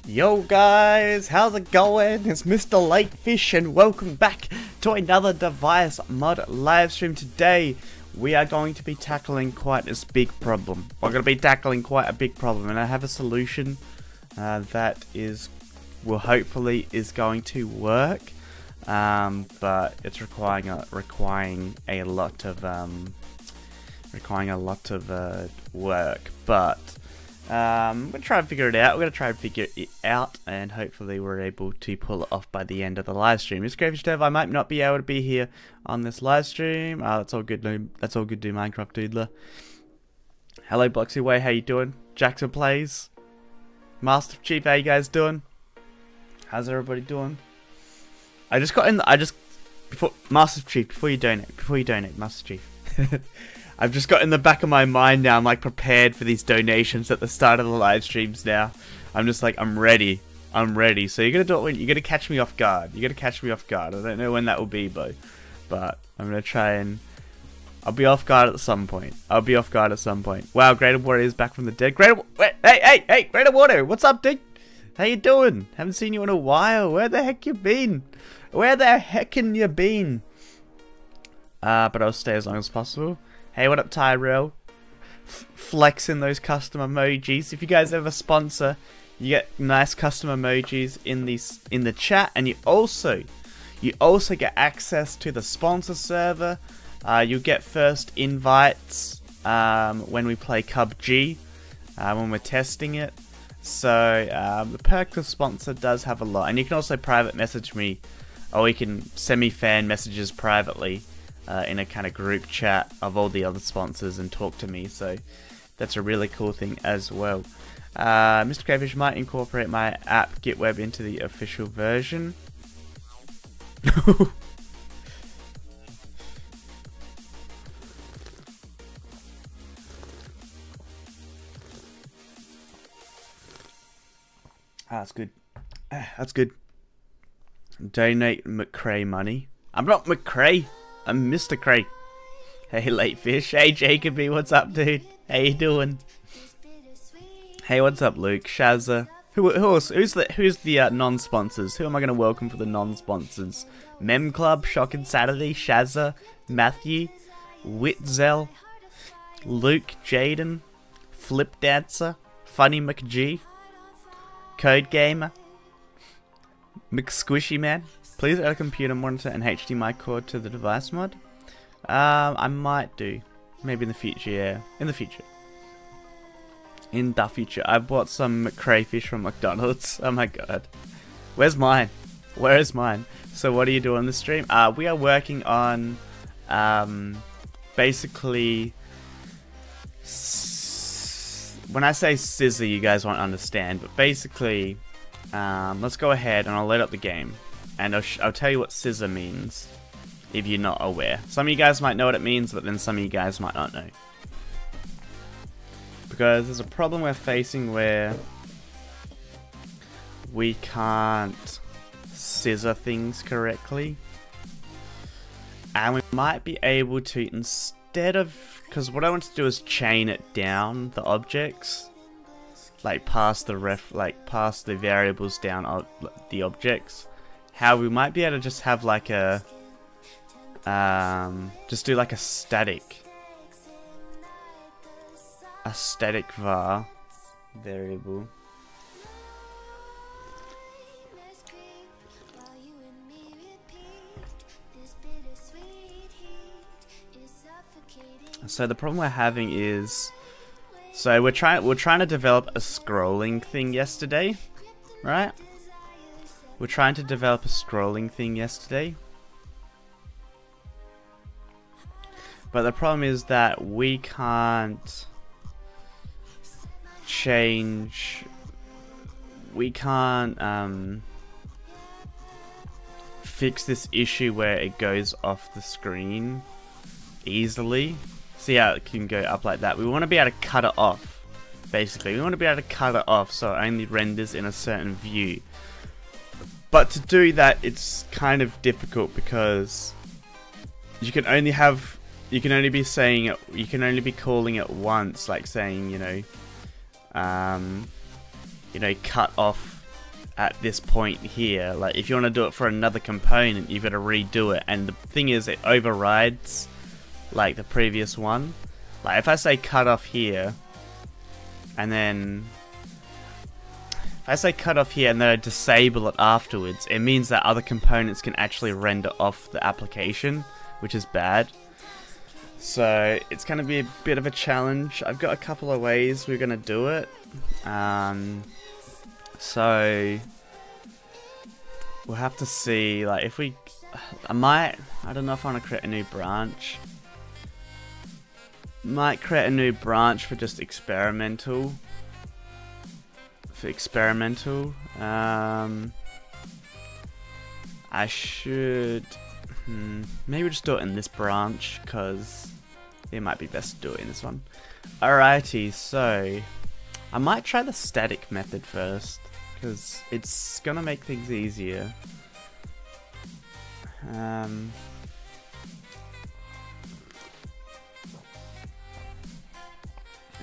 Yo guys, how's it going? It's mrlatefish and welcome back to another device mod live stream. Today we are going to be tackling quite a big problem. We're going to be tackling quite a big problem, and I have a solution that hopefully is going to work, but it's requiring a lot of work. But we're gonna try and figure it out. We're gonna try and figure it out, and hopefully we're able to pull it off by the end of the live stream. It's Cray Dev. I might not be able to be here on this live stream. That's all good. That's all good. Do Minecraft Doodler. Hello, Boxy Way. How you doing? Jackson Plays. Master Chief. How you guys doing? How's everybody doing? Before Master Chief. Before you donate, Master Chief. I've just got in the back of my mind now, I'm like prepared for these donations at the start of the live streams now. I'm just like, I'm ready. So you're gonna do it when you're gonna catch me off guard. I don't know when that will be, but I'm gonna try and I'll be off guard at some point. Wow, Greater Water is back from the dead. Hey, Greater Water, what's up, dude? How you doing? Haven't seen you in a while. Where the heck you been? But I'll stay as long as possible. Hey, what up, Tyrell? Flexing those custom emojis. If you guys ever sponsor, you get nice custom emojis in the chat, and you also get access to the sponsor server. You get first invites when we play PUBG, when we're testing it. So the perk of sponsor does have a lot, and you can also private message me, or you can send me fan messages privately. In a kind of group chat of all the other sponsors and talk to me, so that's a really cool thing as well. Mr. Crayfish might incorporate my app GitWeb into the official version. That's good. That's good. Donate McCray money. I'm not McCray. I'm Mr. Cray. Hey, Latefish. Hey, Jacoby. What's up, dude? How you doing? Hey, what's up, Luke? Shazza. Who else? Who's the non-sponsors? Who am I going to welcome for the non-sponsors? Mem Club, Shocking Saturday, Shazza, Matthew, Witzel, Luke, Jaden, Flip Dancer, Funny McG, Code Gamer, McSquishy Man. Please add a computer monitor and HDMI cord to the device mod. I might do. Maybe in the future, yeah. In the future. I bought some crayfish from McDonald's. Oh my god. Where's mine? Where is mine? So what are you doing on the stream? We are working on basically, when I say scissor, you guys won't understand, but basically let's go ahead and I'll load up the game. And I'll tell you what scissor means, if you're not aware. Some of you guys might know what it means, but then some of you guys might not know. Because there's a problem we're facing where we can't scissor things correctly. And we might be able to, instead of, because what I want to do is chain it down, the objects. Like pass the variables down the objects. How we might be able to just have like a just do like a static var variable. So the problem we're having is, so we're trying to develop a scrolling thing yesterday, right? We're trying to develop a scrolling thing yesterday. But the problem is that we can't change... We can't fix this issue where it goes off the screen easily. See how it can go up like that? We want to be able to cut it off, basically. We want to be able to cut it off so it only renders in a certain view. But to do that, it's kind of difficult because you can only be saying it, you can only be calling it once, like saying, cut off at this point here. Like, if you want to do it for another component, you've got to redo it. And the thing is, it overrides like the previous one. Like, if I say cut off here, and then if I say cut off here and then I disable it afterwards, it means that other components can actually render off the application, which is bad. So it's going to be a bit of a challenge. I've got a couple of ways we're going to do it. So we'll have to see, like, if we, I don't know if I want to create a new branch. Might create a new branch for just experimental. I should maybe just do it in this branch, because it might be best to do it in this one. Alrighty, so I might try the static method first, because it's gonna make things easier.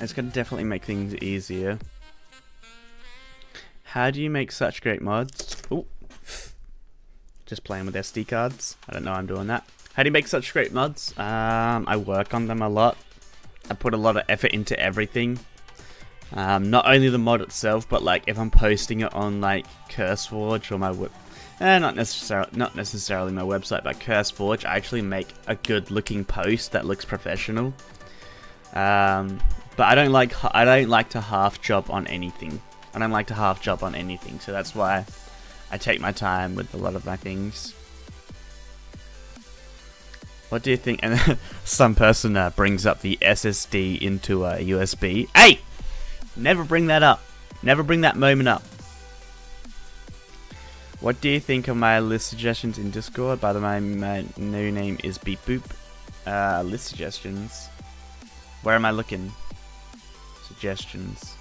It's gonna definitely make things easier. How do you make such great mods? Ooh. Just playing with SD cards. I don't know I'm doing that. How do you make such great mods? I work on them a lot. I put a lot of effort into everything. Not only the mod itself, but like if I'm posting it on like CurseForge or my not necessarily my website, but CurseForge, I actually make a good looking post that looks professional. But I don't like to half job on anything. So that's why I take my time with a lot of my things. What do you think? And some person brings up the SSD into a USB. Hey! Never bring that up. Never bring that moment up. What do you think of my list suggestions in Discord? By the way, my new name is Beep Boop. List suggestions. Where am I looking? Suggestions.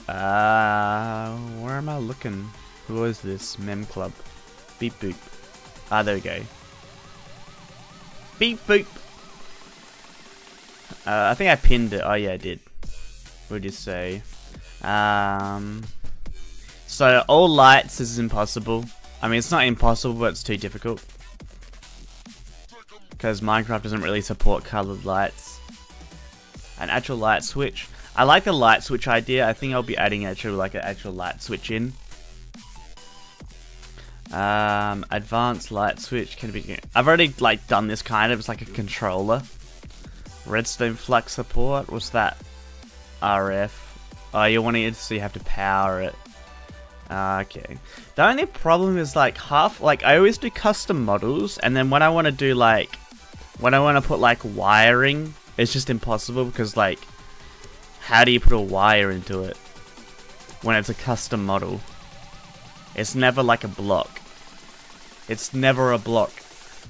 Where am I looking? Who is this? Mem Club. Beep Boop. There we go. Beep Boop. I think I pinned it. Oh yeah, I did. What did you say? So all lights is impossible. I mean, it's not impossible, but it's too difficult. Because Minecraft doesn't really support colored lights. An actual light switch. I like the light switch idea. I think I'll be adding an actual light switch in. Advanced light switch can be. I've already like done this kind of. It's like a controller. Redstone flux support. What's that? RF. Oh, you're wanting it so you have to power it. Okay. The only problem is like I always do custom models, and then when I want to do like, when I want to put like wiring, it's just impossible because like, how do you put a wire into it when it's a custom model? It's never like a block. It's never a block.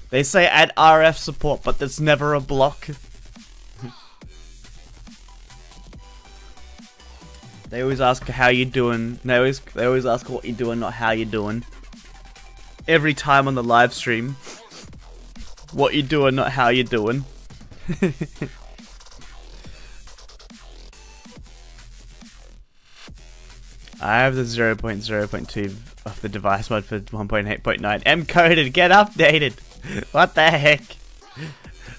They say add RF support, but there's never a block. They always ask how you doing. They always ask what you doing, not how you doing. Every time on the live stream. What you doing, not how you doing. I have the 0.0.2 of the device mod for 1.8.9. M-coded, get updated! What the heck?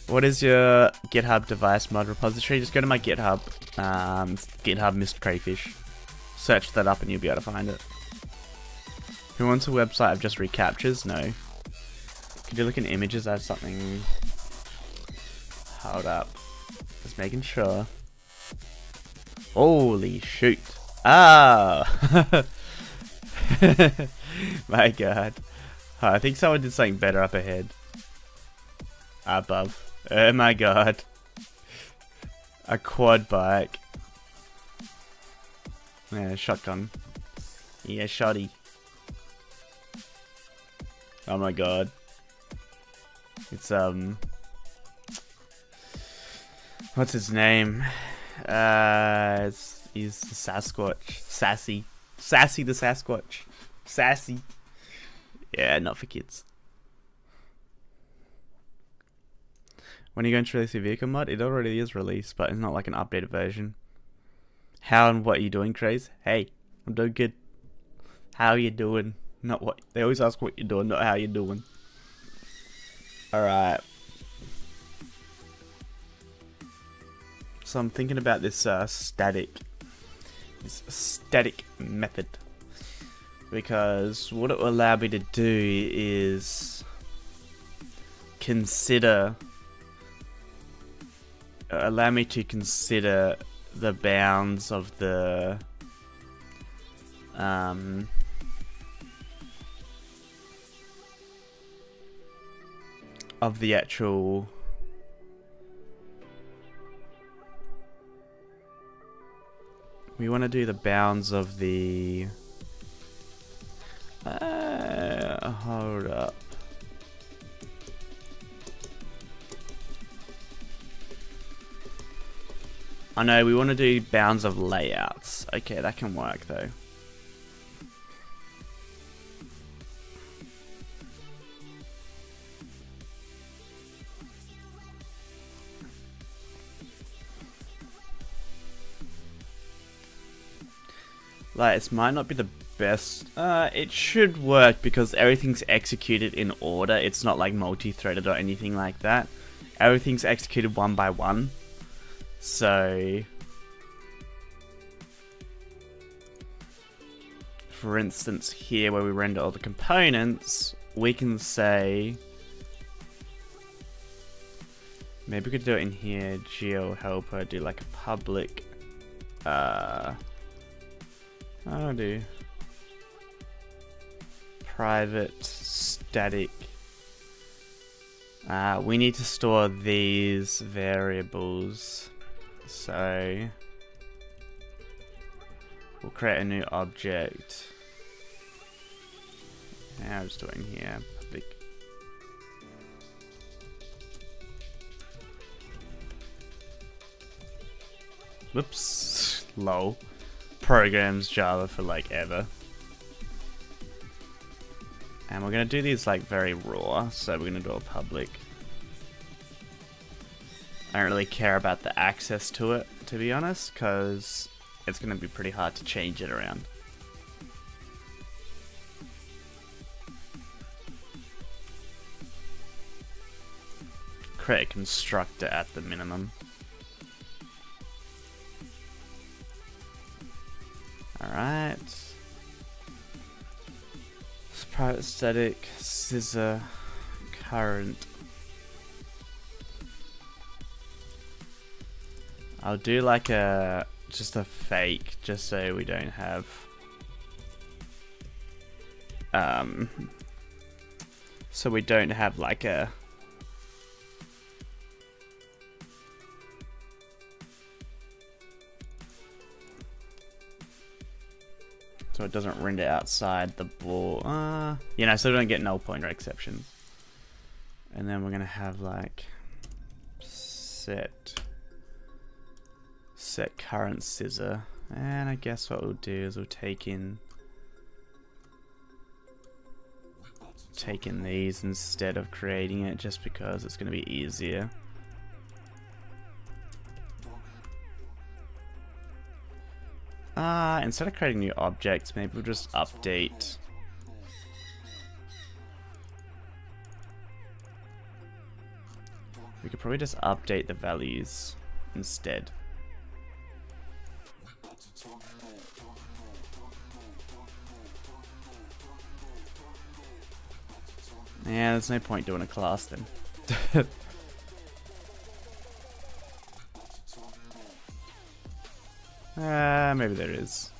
What is your GitHub device mod repository? Just go to my GitHub. GitHub Mr. Crayfish. Search that up and you'll be able to find it. Who wants a website of just recaptures? No. Could you look in images? I have something. Hold up. Just making sure. Holy shoot. Ah! My god. Oh, I think someone did something better up ahead. Above. Oh my god. A quad bike. Yeah, shotgun. Yeah, shoddy. Oh my god. It's what's his name? He's the Sasquatch. Sassy. Sassy the Sasquatch. Sassy. Yeah, not for kids. When are you going to release your vehicle mod? It already is released, but it's not like an updated version. How and what are you doing, Craze? Hey, I'm doing good. How you doing? Not what they always ask what you're doing, not how you doing. Alright. So I'm thinking about this static method. Because what it will allow me to do is allow me to consider the bounds of the actual we want to do the bounds of the hold up. I know we want to do bounds of layouts. Okay, that can work though. Like, it might not be the best. It should work because everything's executed in order. It's not like multi-threaded or anything like that. Everything's executed one by one. So, for instance, here where we render all the components, we can say, maybe we could do it in here, geo helper, do like a public, I'll do private static. We need to store these variables, so we'll create a new object. And I'll just do it in here, public. Whoops, lol. Programs Java for like ever. And we're gonna do these like very raw, so we're gonna do a public. I don't really care about the access to it, to be honest, because it's gonna be pretty hard to change it around. Create a constructor at the minimum. Alright. Private static, scissor, current. I'll do like just a fake, just so we don't have like a so it doesn't render outside the ball. You know, so we don't get null pointer exceptions. And then we're gonna have like set current scissor. And I guess what we'll do is we'll take in these instead of creating it, just because it's gonna be easier. Instead of creating new objects, maybe we'll just update. We could probably just update the values instead. Yeah, there's no point doing a class then. Maybe there is.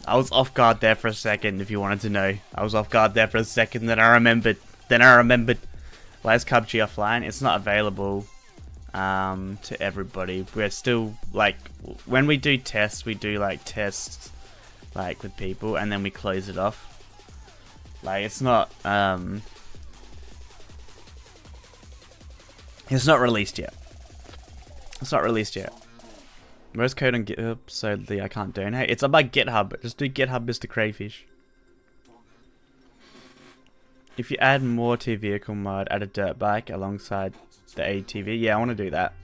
I was off guard there for a second, if you wanted to know. I was off guard there for a second, then I remembered. Where's CubG offline? It's not available to everybody. We're still, like, when we do tests, we do, like, tests, like, with people, and then we close it off. Like, it's not released yet. It's not released yet. Where's code on GitHub so I can't donate? It's on my GitHub. Just do GitHub Mr. Crayfish. If you add more to your vehicle mod, add a dirt bike alongside the ATV. Yeah, I want to do that.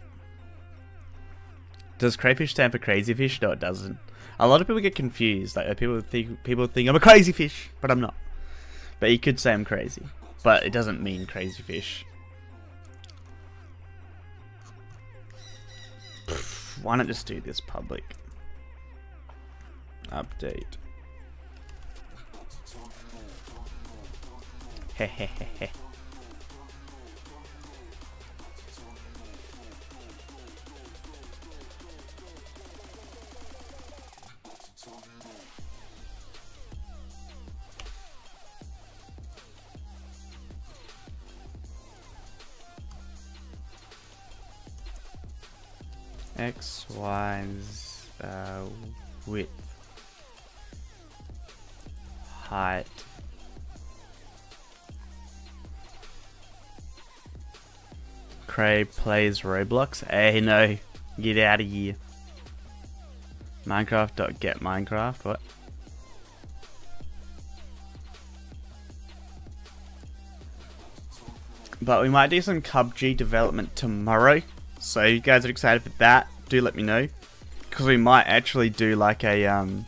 Does crayfish stand for crazy fish? No, it doesn't. A lot of people get confused. Like people think I'm a crazy fish, but I'm not. But you could say I'm crazy, but it doesn't mean crazy fish. Why not just do this public? Update. Hehehehe. X, Y, width, height, Cray plays Roblox. Hey, no, get out of here. Minecraft.get Minecraft. What? But we might do some PUBG development tomorrow. So if you guys are excited for that, do let me know, because we might actually do like a an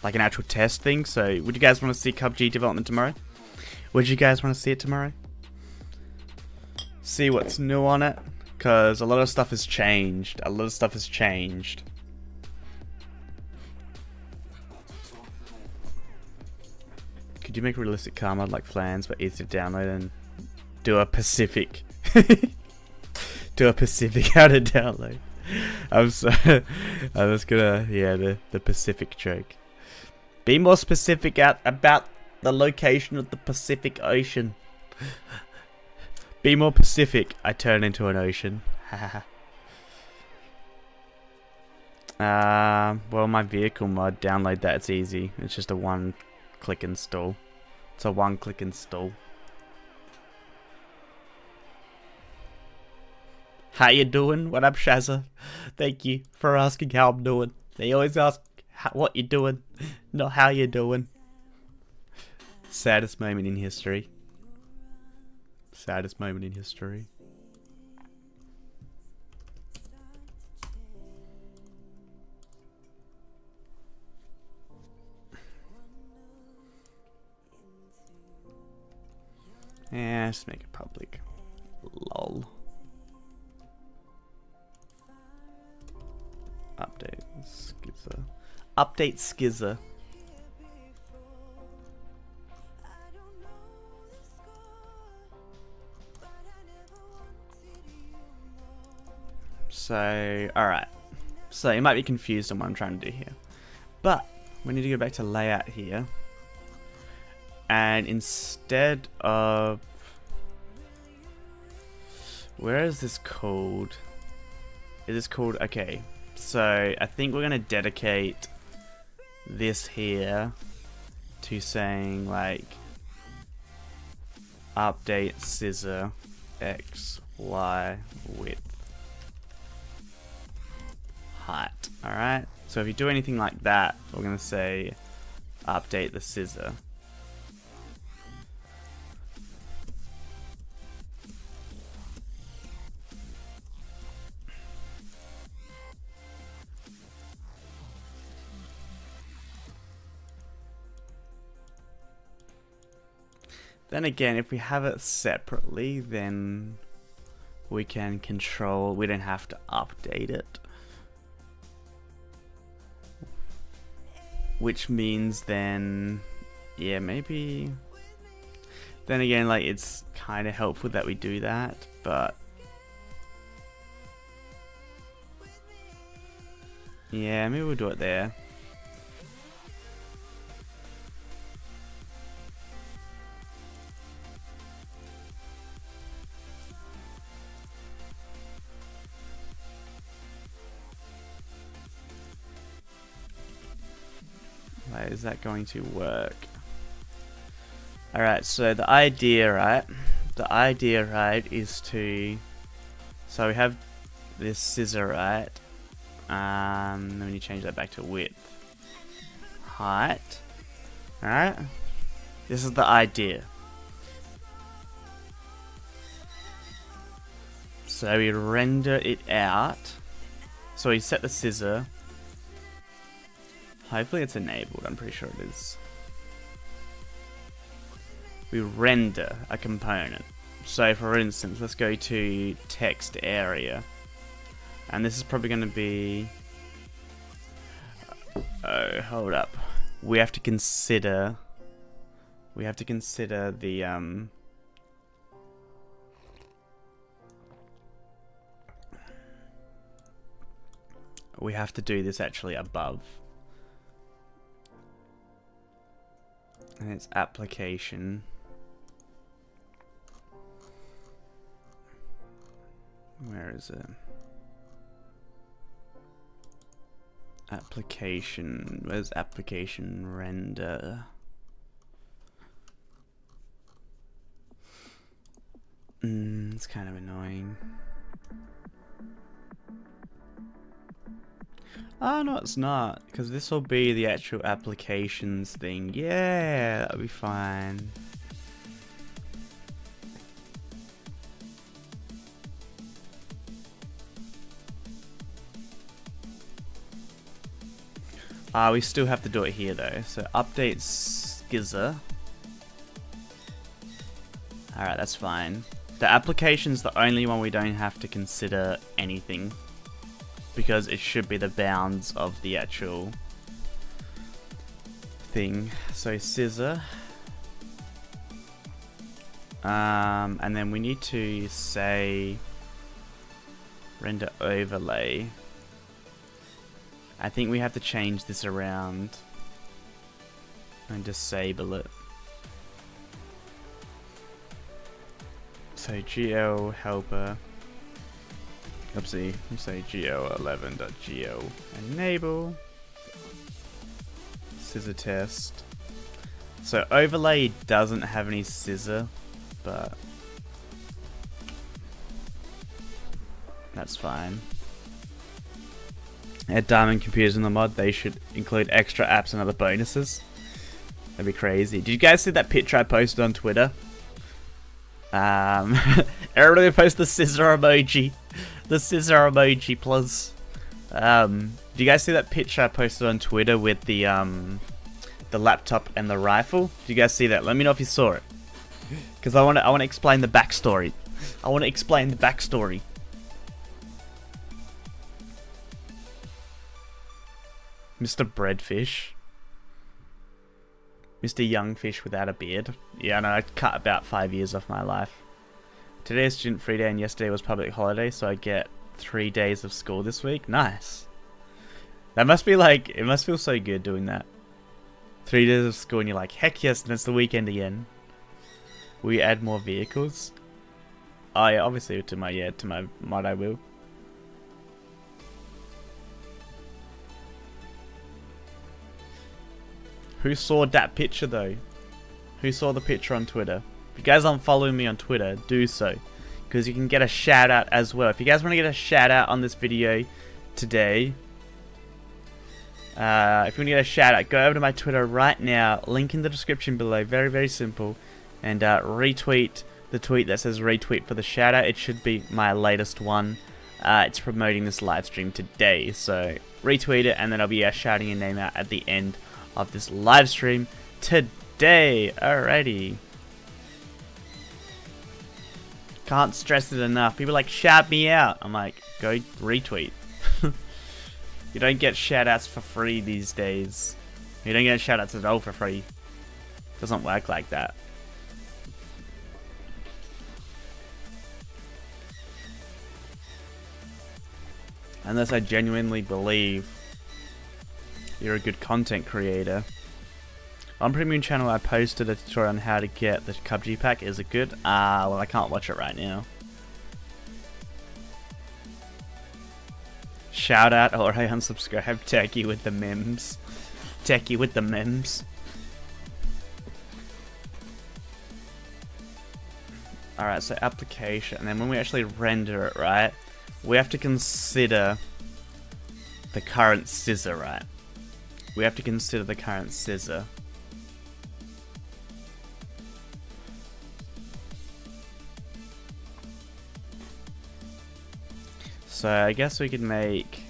actual test thing. So would you guys want to see PUBG development tomorrow? Would you guys want to see it tomorrow? See what's new on it, because a lot of stuff has changed. Could you make a realistic car mod like Flans, but easy to download and do a Pacific? Do a Pacific how to download. I'm sorry. I was gonna, yeah, the Pacific joke. Be more specific about the location of the Pacific Ocean. Be more Pacific. I turn into an ocean. Well, my vehicle mod, download that. It's easy. It's just a one-click install. It's a one-click install. How you doing? What up, Shazza? Thank you for asking how I'm doing. They always ask what you doing, not how you doing. Saddest moment in history. Saddest moment in history. Yeah, just make it public. Lol. Update scissor. Update scissor. So, alright. So, you might be confused on what I'm trying to do here. But, we need to go back to layout here. And instead of... Where is this called? Is this called... Okay. So, I think we're going to dedicate this here to saying, like, update scissor X, Y, width, height. Alright? So, if you do anything like that, we're going to say update the scissor. Then again, if we have it separately, then we can control, we don't have to update it. Which means then, yeah, maybe, then again, like, it's kind of helpful that we do that, but yeah, maybe we'll do it there. Is that going to work? Alright, so the idea, right? The idea, right, is to... So we have this scissor, right? Then when you change that back to width, height. Alright, this is the idea. So we render it out. So we set the scissor. Hopefully it's enabled, I'm pretty sure it is. We render a component. So for instance, let's go to text area. And this is probably going to be... Oh, hold up. We have to consider the we have to do this actually above. And it's application. Where is it? Application. Where's application render? It's kind of annoying. Oh no, it's not, because this will be the actual applications thing. Yeah, that'll be fine. We still have to do it here though. So update scissor. Alright, that's fine. The application's the only one we don't have to consider anything, because it should be the bounds of the actual thing. So scissor. And then we need to say render overlay. I think we have to change this around and disable it. So GL helper. Oopsie, you say gl11.gl enable scissor test. So overlay doesn't have any scissor, but that's fine. At Diamond Computers in the mod, they should include extra apps and other bonuses. That'd be crazy. Did you guys see that picture I posted on Twitter? Everybody post the scissor emoji. The scissor emoji, plus. Do you guys see that picture I posted on Twitter with the laptop and the rifle? Did you guys see that? Let me know if you saw it, because I want to explain the backstory. I want to explain the backstory. Mr. Breadfish. Mr. Young Fish without a beard. Yeah, no, I cut about 5 years off my life. Today is student free day and yesterday was public holiday, so I get 3 days of school this week. Nice. That must be like, it must feel so good doing that. 3 days of school and you're like, heck yes, and it's the weekend again. Will you add more vehicles? Oh yeah, obviously to my mod I will. Who saw that picture though? Who saw the picture on Twitter? If you guys aren't following me on Twitter, do so, because you can get a shout out as well. If you guys want to get a shout out on this video today, if you want to get a shout out, go over to my Twitter right now, link in the description below, very, very simple, and retweet the tweet that says retweet for the shout out. It should be my latest one. It's promoting this live stream today, so retweet it, and then I'll be shouting your name out at the end of this live stream today. Alrighty. Can't stress it enough. People are like, shout me out. I'm like, go retweet. You don't get shout outs for free these days. You don't get shout outs at all for free. Doesn't work like that. Unless I genuinely believe you're a good content creator. On Premium Channel I posted a tutorial on how to get the PUBG pack. Is it good? Well, I can't watch it right now. Shout out or I unsubscribe. Techie with the memes. Techie with the memes. Alright, so application, and then when we actually render it, right, we have to consider the current scissor, right? We have to consider the current scissor. So I guess we could make...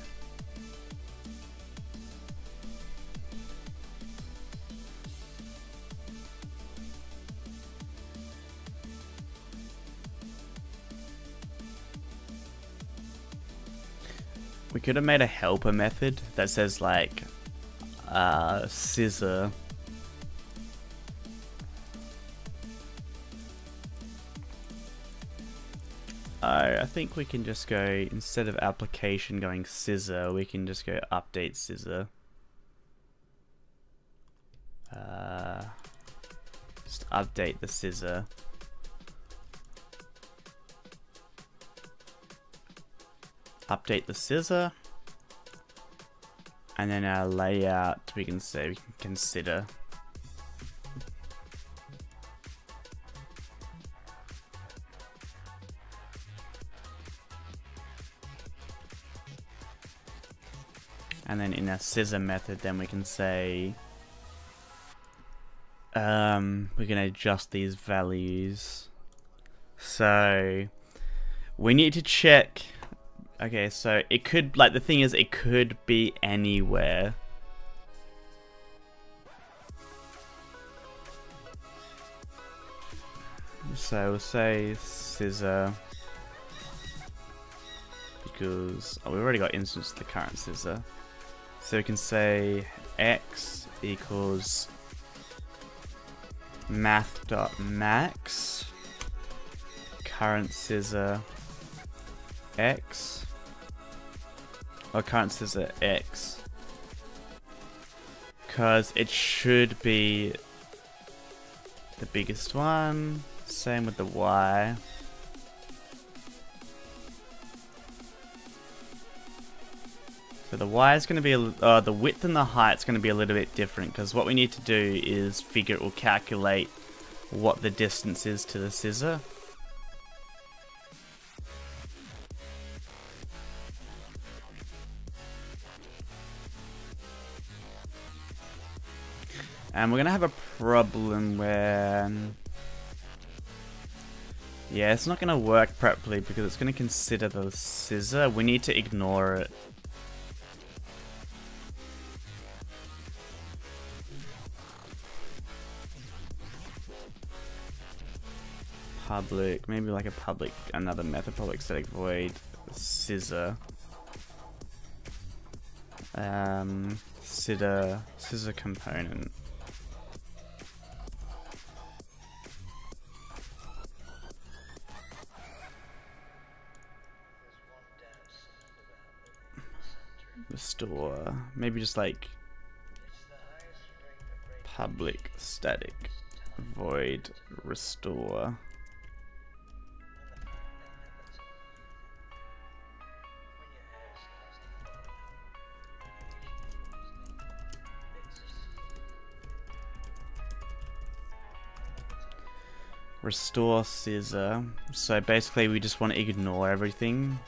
We could have made a helper method that says like scissor I think we can just go, instead of application going scissor, we can just go update scissor. Just update the scissor. Update the scissor. And then our layout, we can say we can consider. And then in our scissor method, then we can say we can adjust these values. So we need to check. Okay, so it could, like, the thing is, it could be anywhere. So we'll say scissor because we've already got instance of the current scissor. So we can say x equals math.max current scissor x, or current scissor x, because it should be the biggest one. Same with the y. So the y is going to be, the width and the height is going to be a little bit different, because what we need to do is figure, or calculate what the distance is to the scissor. And we're going to have a problem where, yeah, it's not going to work properly because it's going to consider the scissor. We need to ignore it. Public, maybe like a public, another method, public static void scissor. Scissor component. Restore, maybe just like public static void restore. Restore scissor. So basically we just want to ignore everything.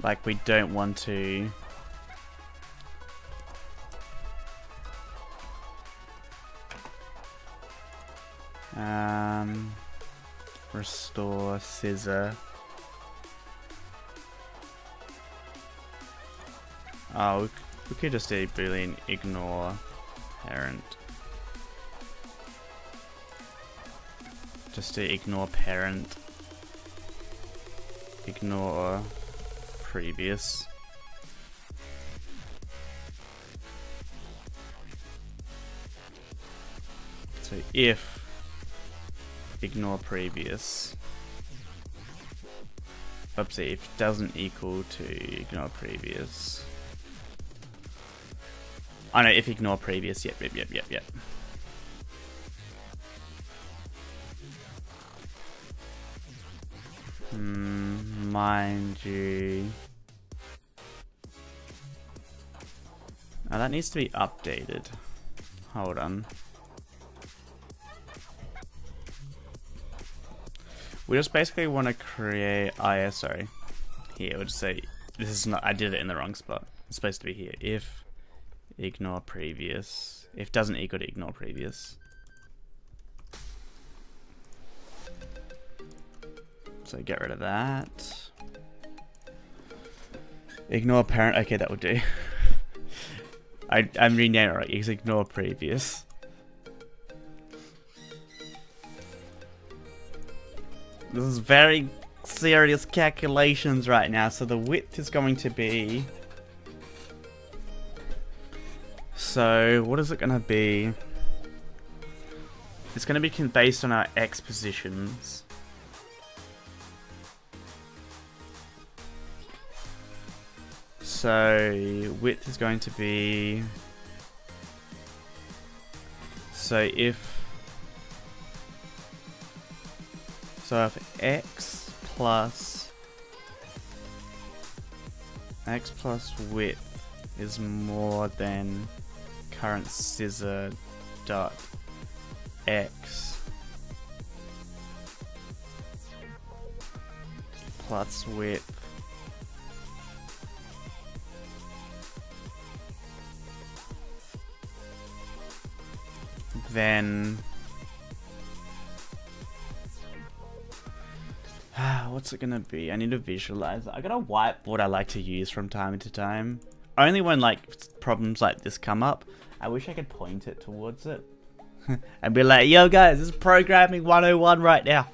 Like, we don't want to restore scissor. Oh, we could just do boolean ignore parent. Just to ignore parent. Ignore previous. So if ignore previous. Oopsie, if doesn't equal to ignore previous. Oh no, if ignore previous, yep. Mind you, Now that needs to be updated. Hold on. We just basically want to create ISO. Here, we'll just say, this is not, I did it in the wrong spot. It's supposed to be here. If ignore previous. If doesn't equal to ignore previous. So get rid of that. Ignore parent. Okay, that would do. I'm renaming it right. It's ignore previous. This is very serious calculations right now. So the width is going to be. So what is it going to be? It's going to be based on our X positions. So width is going to be. So if X plus width is more than current scissor dot X plus width then what's it gonna be? I need to visualize it. I got a whiteboard I like to use from time to time. Only when like problems like this come up. I wish I could point it towards it and be like, yo guys, this is programming 101 right now.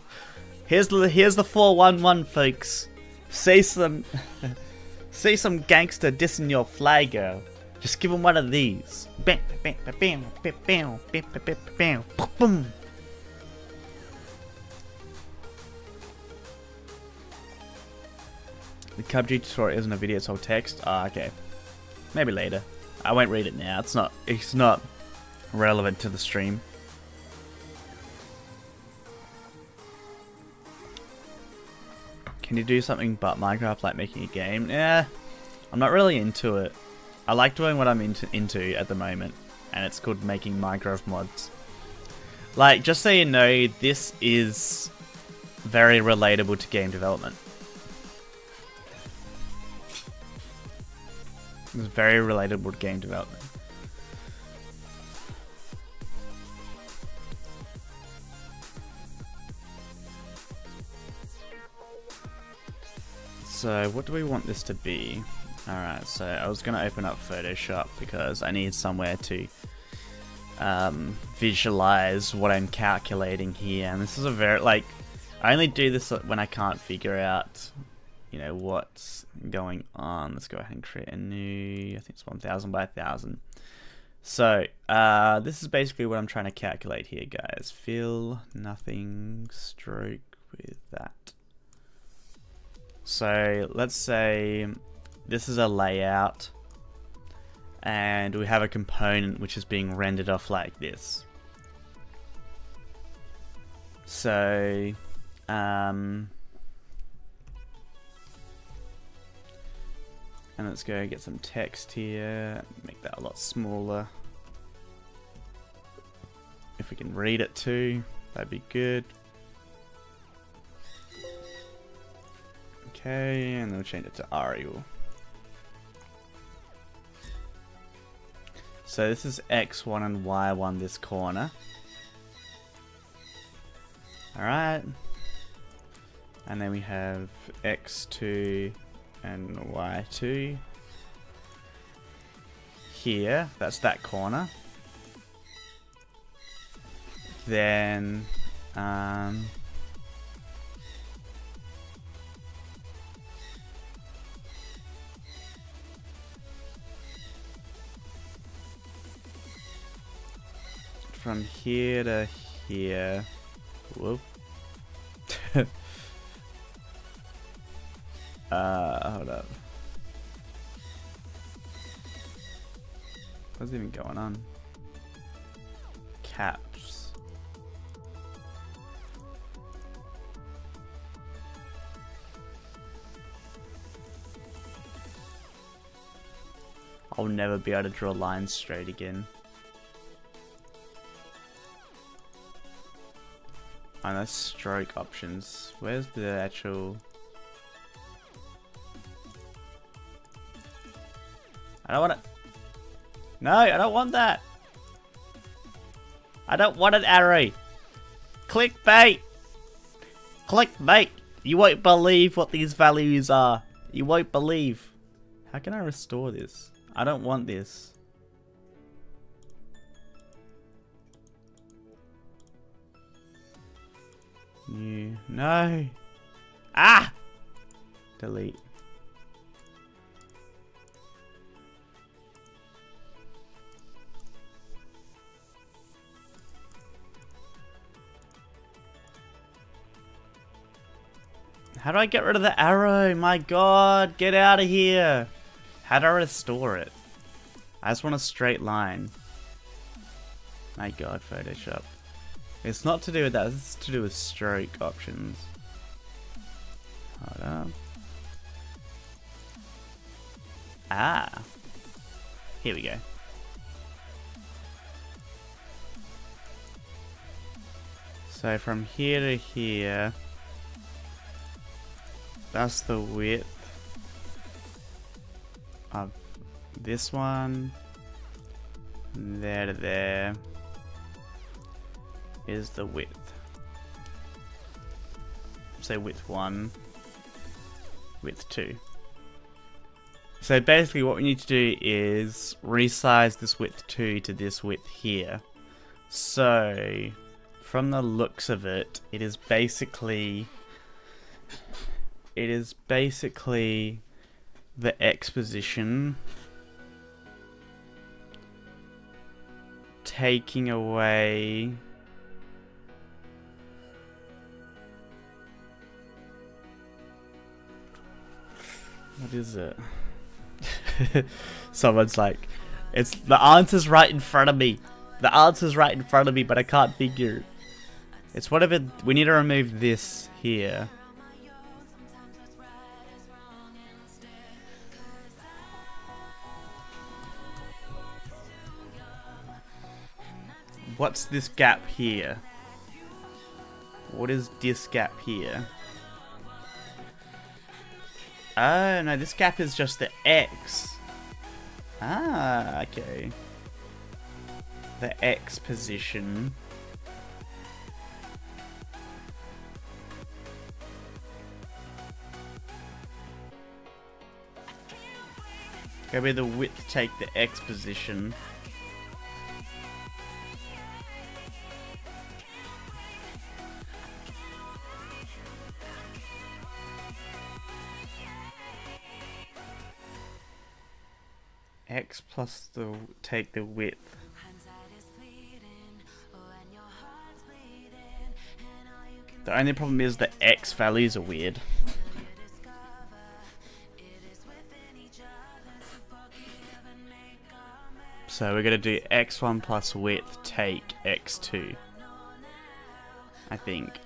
Here's the 411 folks. See some gangster dissing your fly girl. Just give him one of these. Bam, bam, bam, bam, bam, bam, bam, bam, bam, bam, boom. The CubG tutorial isn't a video, it's all text. Ah, okay. Maybe later. I won't read it now. It's not relevant to the stream. Can you do something but Minecraft, like making a game? Yeah, I'm not really into it. I like doing what I'm into at the moment, and it's called making Minecraft mods. Like, just so you know, this is very relatable to game development. It's very relatable to game development. So, what do we want this to be? Alright, so I was going to open up Photoshop because I need somewhere to visualize what I'm calculating here. And this is a very, like, I only do this when I can't figure out, you know, what's going on. Let's go ahead and create a new, I think it's 1000 by 1000. So, this is basically what I'm trying to calculate here, guys. Fill, nothing, stroke with that. So, let's say this is a layout, and we have a component which is being rendered off like this. So, and let's go get some text here, make that a lot smaller. If we can read it too, that'd be good. Okay, and then we'll change it to Arial. So this is X1 and Y1 this corner. Alright. And then we have X2 and Y2 here. That's that corner. Then from here to here. Whoop. Hold up. What's even going on? Caps. I'll never be able to draw lines straight again. And that's stroke options. Where's the actual... I don't want it. No, I don't want that. I don't want an arrow. Clickbait. Clickbait. You won't believe what these values are. You won't believe. How can I restore this? I don't want this. New. No. Ah! Delete. How do I get rid of the arrow? My god, get out of here. How do I restore it? I just want a straight line. My god, Photoshop. It's not to do with that, it's to do with stroke options. Hold up. Ah. Here we go. So from here to here, that's the width of this one. There to there is the width. Say width 1, width 2. So basically what we need to do is resize this width 2 to this width here. So from the looks of it, it is basically the X position taking away what is it? Someone's like, it's the answer's right in front of me. The answer's right in front of me, but I can't figure. It's whatever. We need to remove this here. What's this gap here? What is this gap here? Oh, no, this gap is just the X. Ah, okay. The X position. Go with the width, take the X position. X plus the take the width. The only problem is the X values are weird. So we're gonna do X1 plus width take X2. I think.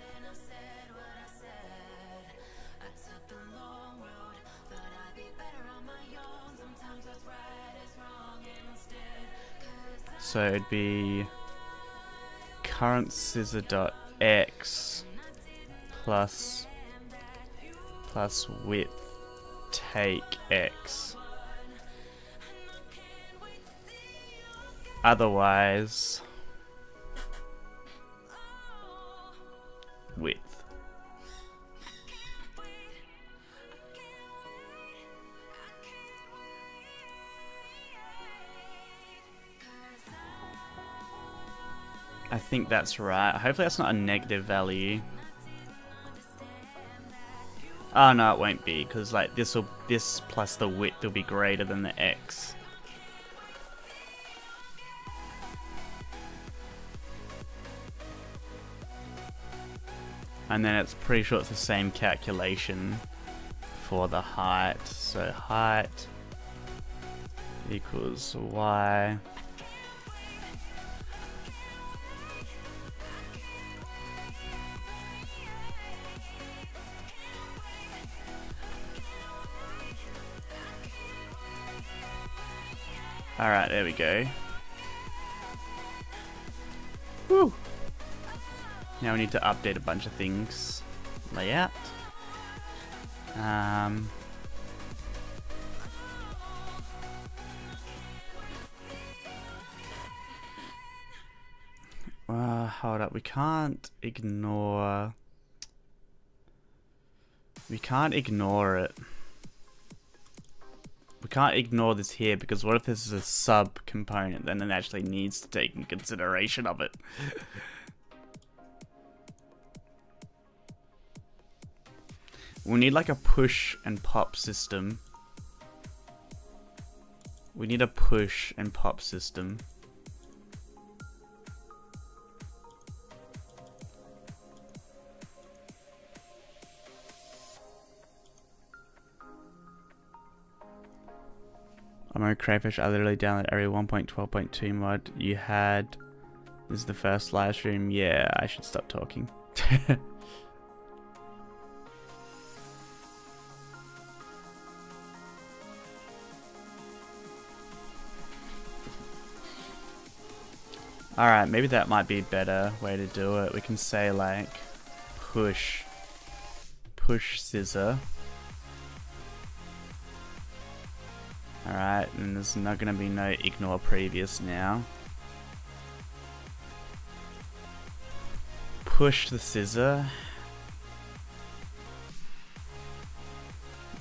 So it'd be current scissor dot X plus width take X. Otherwise, width. I think that's right. Hopefully that's not a negative value. Oh no, it won't be, because like this plus the width will be greater than the X. And then it's pretty sure it's the same calculation for the height. So height equals Y. Alright, there we go. Woo! Now we need to update a bunch of things. Layout. Hold up, we can't ignore it. We can't ignore this here, because what if this is a sub component, then it actually needs to take in consideration of it. We need like a push and pop system. We need a push and pop system. I'm on Crayfish. I literally downloaded every 1.12.2 mod you had. This is the first live stream. Yeah, I should stop talking. Alright, maybe that might be a better way to do it. We can say like push scissor. Alright, and there's not going to be no ignore previous now. Push the scissor.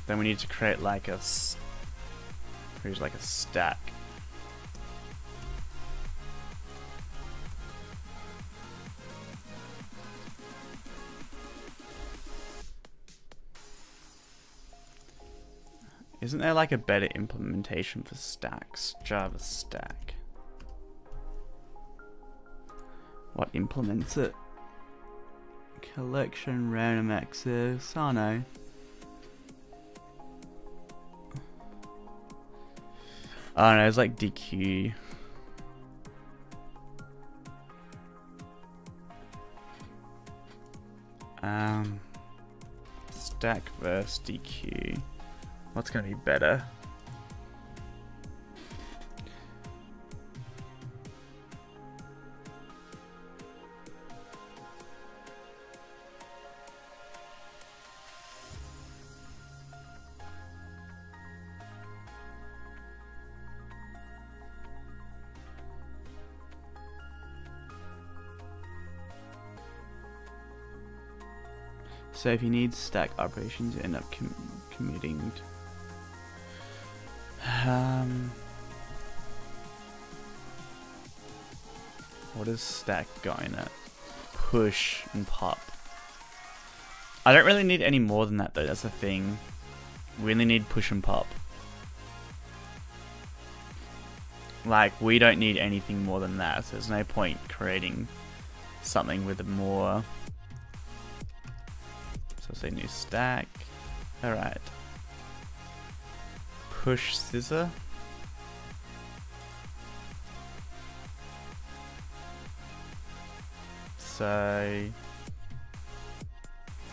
Then we need to create like a stack. Isn't there like a better implementation for stacks? Java stack. What implements it? Collection, random access. Oh no. Oh no, it's like DQ. Stack versus DQ. What's going to be better? So if you need stack operations, you end up committing. What is stack going at? Push and pop. I don't really need any more than that though, that's the thing. We only need push and pop. Like, we don't need anything more than that, so there's no point creating something with more. So say new stack. Alright. Push scissor. So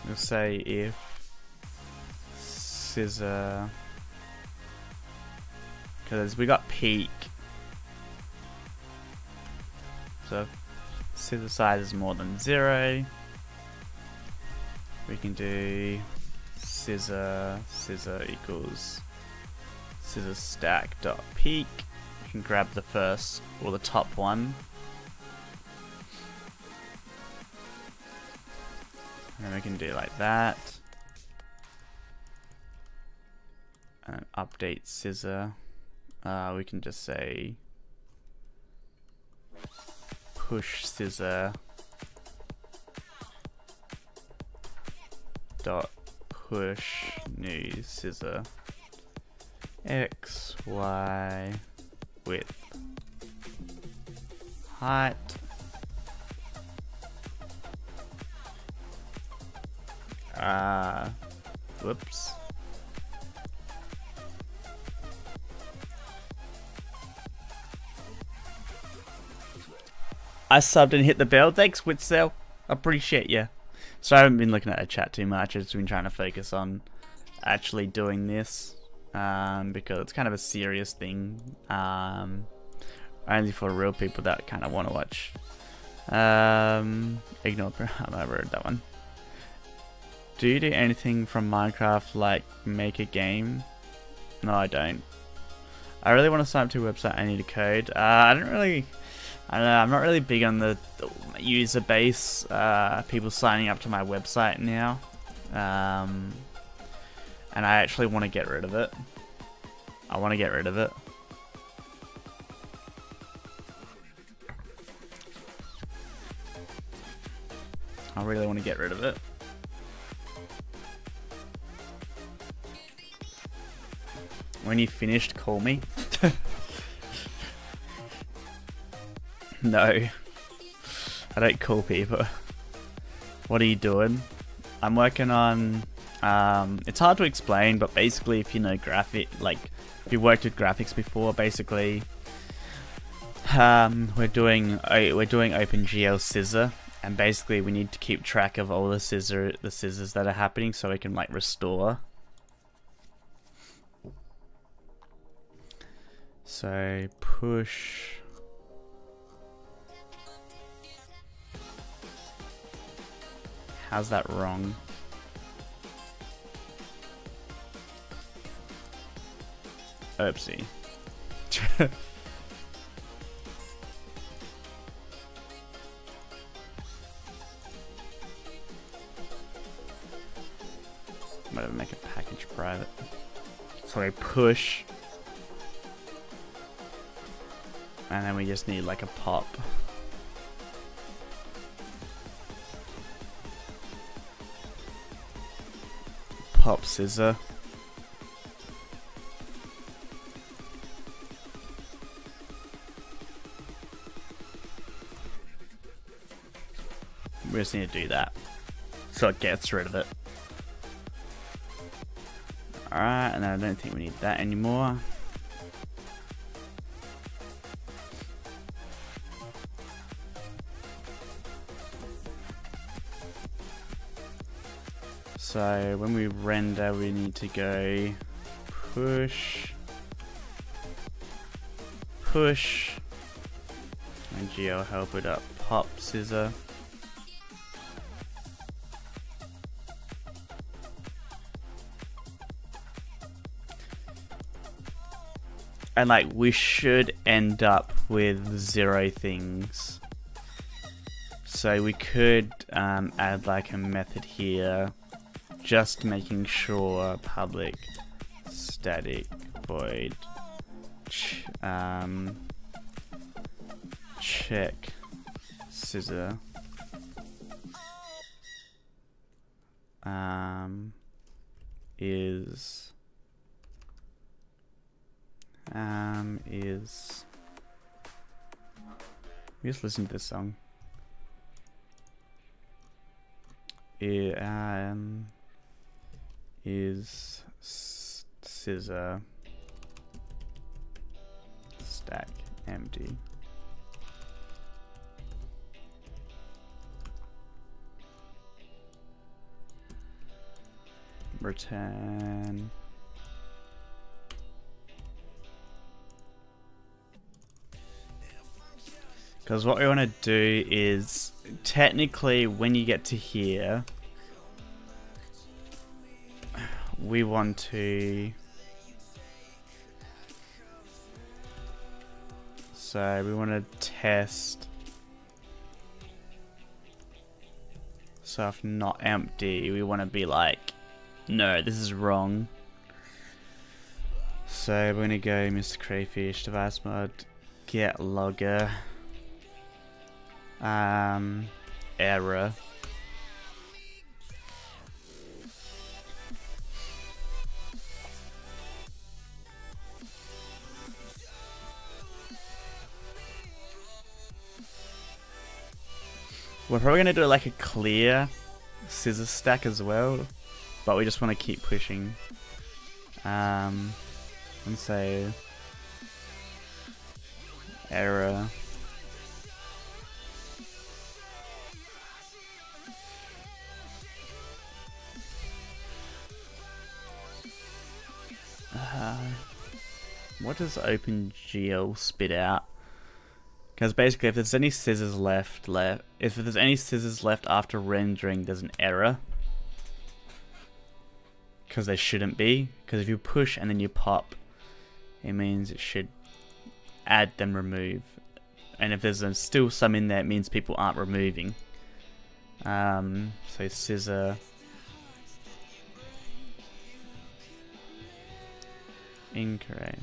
we'll say if scissor, because we got peak, so if scissor size is more than 0, we can do scissor equals scissor stack dot peak. You can grab the first or the top one, and we can do like that, and update scissor. We can just say push scissor dot push new scissor x, y, width, height, whoops. I subbed and hit the bell. Thanks, Witzel. Appreciate you. So I haven't been looking at the chat too much. I've just been trying to focus on actually doing this. because it's kind of a serious thing, only for real people that kind of want to watch. Ignore, I read that one. Do you do anything from Minecraft, like make a game? No, I don't. I really want to sign up to a website. I need a code. I don't know. I'm not really big on the user base. People signing up to my website now. And I actually want to get rid of it. I want to get rid of it. I really want to get rid of it. When you finished, call me. No. I don't call people. What are you doing? I'm working on... it's hard to explain, but basically if you know if you worked with graphics before, basically we're doing OpenGL scissor, and basically we need to keep track of all the scissors that are happening so we can like restore. So push. How's that wrong? Oopsie. Might make a package private. So I push. And then we just need like a pop. Pop scissor. We just need to do that. So it gets rid of it. Alright, and then I don't think we need that anymore. So when we render, we need to go push, push, and GL help it up, pop scissor. And like we should end up with 0 things. So we could add like a method here. Just making sure public static void check scissor is just listen to this song. Is scissor stack empty. Return. Because what we want to do is technically when you get to here, we want to, so we want to test, so if not empty, we want to be like, no, this is wrong. So we're going to go Mr. Crayfish, device mod, get logger, error. We're probably going to do like a clear scissor stack as well, but we just want to keep pushing. And say error. what does OpenGL spit out? Because basically, if there's any scissors left, if there's any scissors left after rendering, there's an error. Because there shouldn't be. Because if you push and then you pop, it means it should add then remove. And if there's still some in there, it means people aren't removing. So scissor. Incorrect.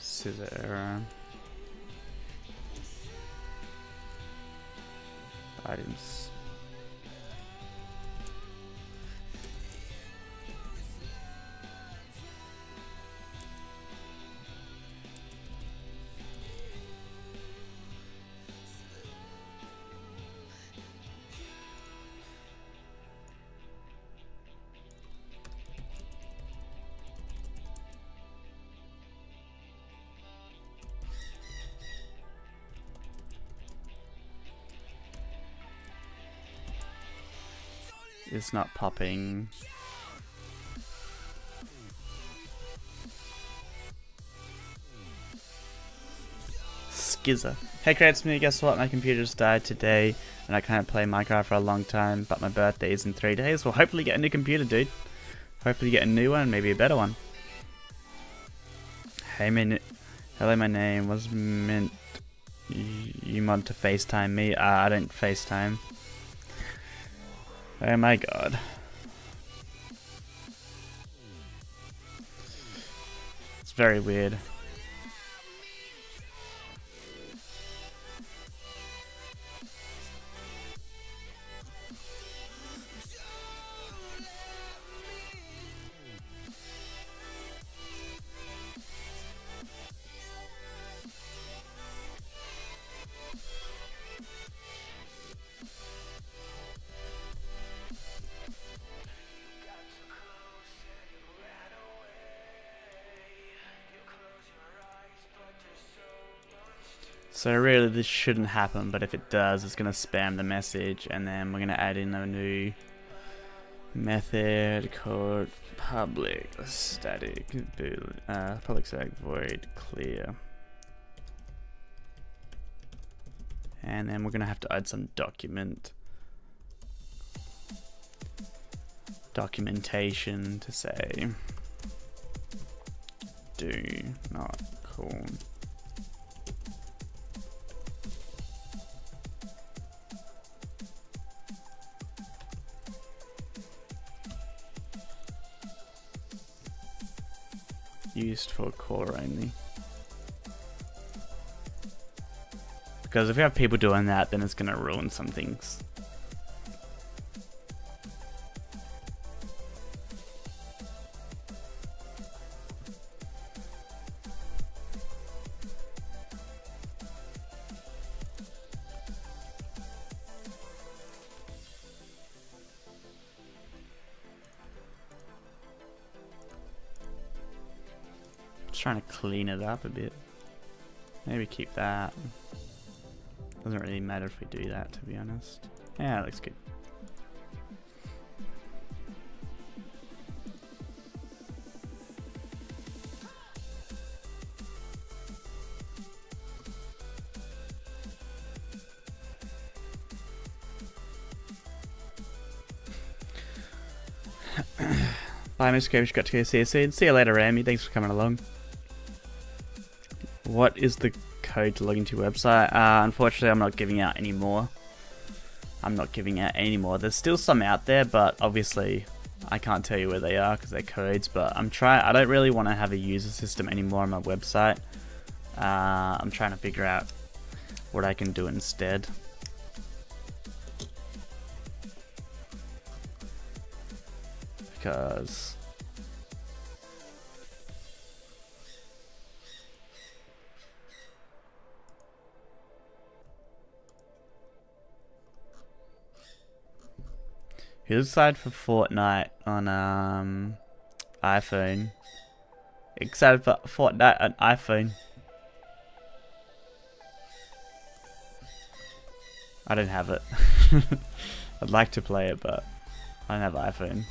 Scissor. Items. It's not popping. Scissor. Hey, Cray, it's me. Guess what? My computer just died today, and I can't play Minecraft for a long time. But my birthday is in 3 days. We'll hopefully get a new computer, dude. Hopefully get a new one, maybe a better one. Hey, hello, my name was meant. You want to FaceTime me? I don't FaceTime. Oh my god. It's very weird. So really this shouldn't happen, but if it does, it's going to spam the message, and then we're going to add in a new method called public static void clear. And then we're going to have to add some documentation to say do not call used for core only. Because if you have people doing that, then it's going to ruin some things. Trying to clean it up a bit. Maybe keep that. Doesn't really matter if we do that, to be honest. Yeah, it looks good. Bye, Mr. Cravish. Got to go see you soon. See you later, Amy. Thanks for coming along. What is the code to log into your website? Unfortunately, I'm not giving out any more. There's still some out there, but obviously I can't tell you where they are because they're codes. But I don't really want to have a user system anymore on my website. I'm trying to figure out what I can do instead. Because who's excited for Fortnite on iPhone? Excited for Fortnite on iPhone? I don't have it. I'd like to play it, but I don't have an iPhone.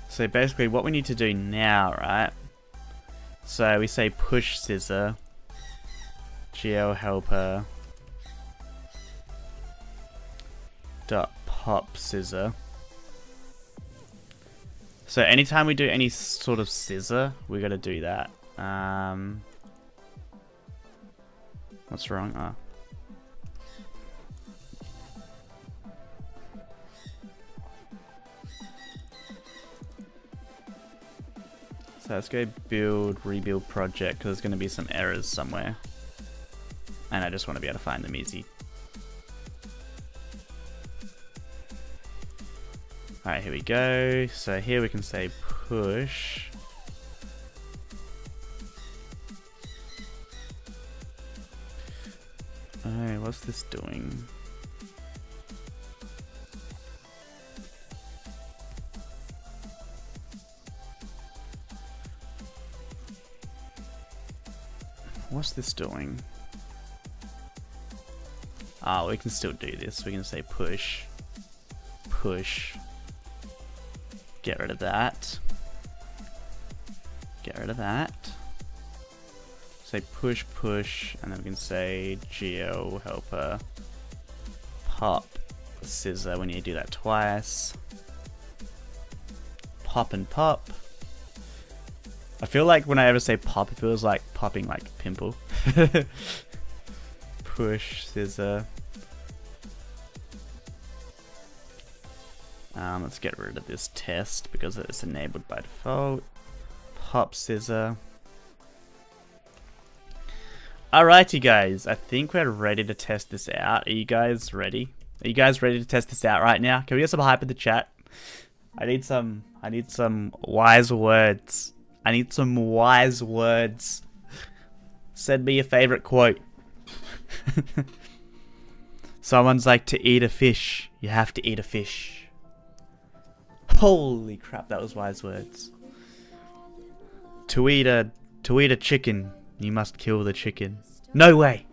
So basically what we need to do now, right? So we say push scissor, geo helper, dot pop scissor. So anytime we do any sort of scissor, we gotta do that. What's wrong? Oh. So let's go build, rebuild project, because there's going to be some errors somewhere. And I just want to be able to find them easy. Alright, here we go. So here we can say push. Oh, what's this doing? What's this doing? Ah, we can still do this. We can say push, push. Get rid of that. Get rid of that. Say push, push, and then we can say geo helper pop scissor. We need to do that twice. Pop and pop. I feel like when I ever say pop, it feels like popping like pimple. Push scissor. Let's get rid of this test because it's enabled by default. Pop scissor. Alrighty guys, I think we're ready to test this out. Are you guys ready? Are you guys ready to test this out right now? Can we get some hype in the chat? I need some wise words. I need some wise words. Send me your favorite quote. Someone's like, to eat a fish, you have to eat a fish. Holy crap, that was wise words. To eat a chicken, you must kill the chicken. No way.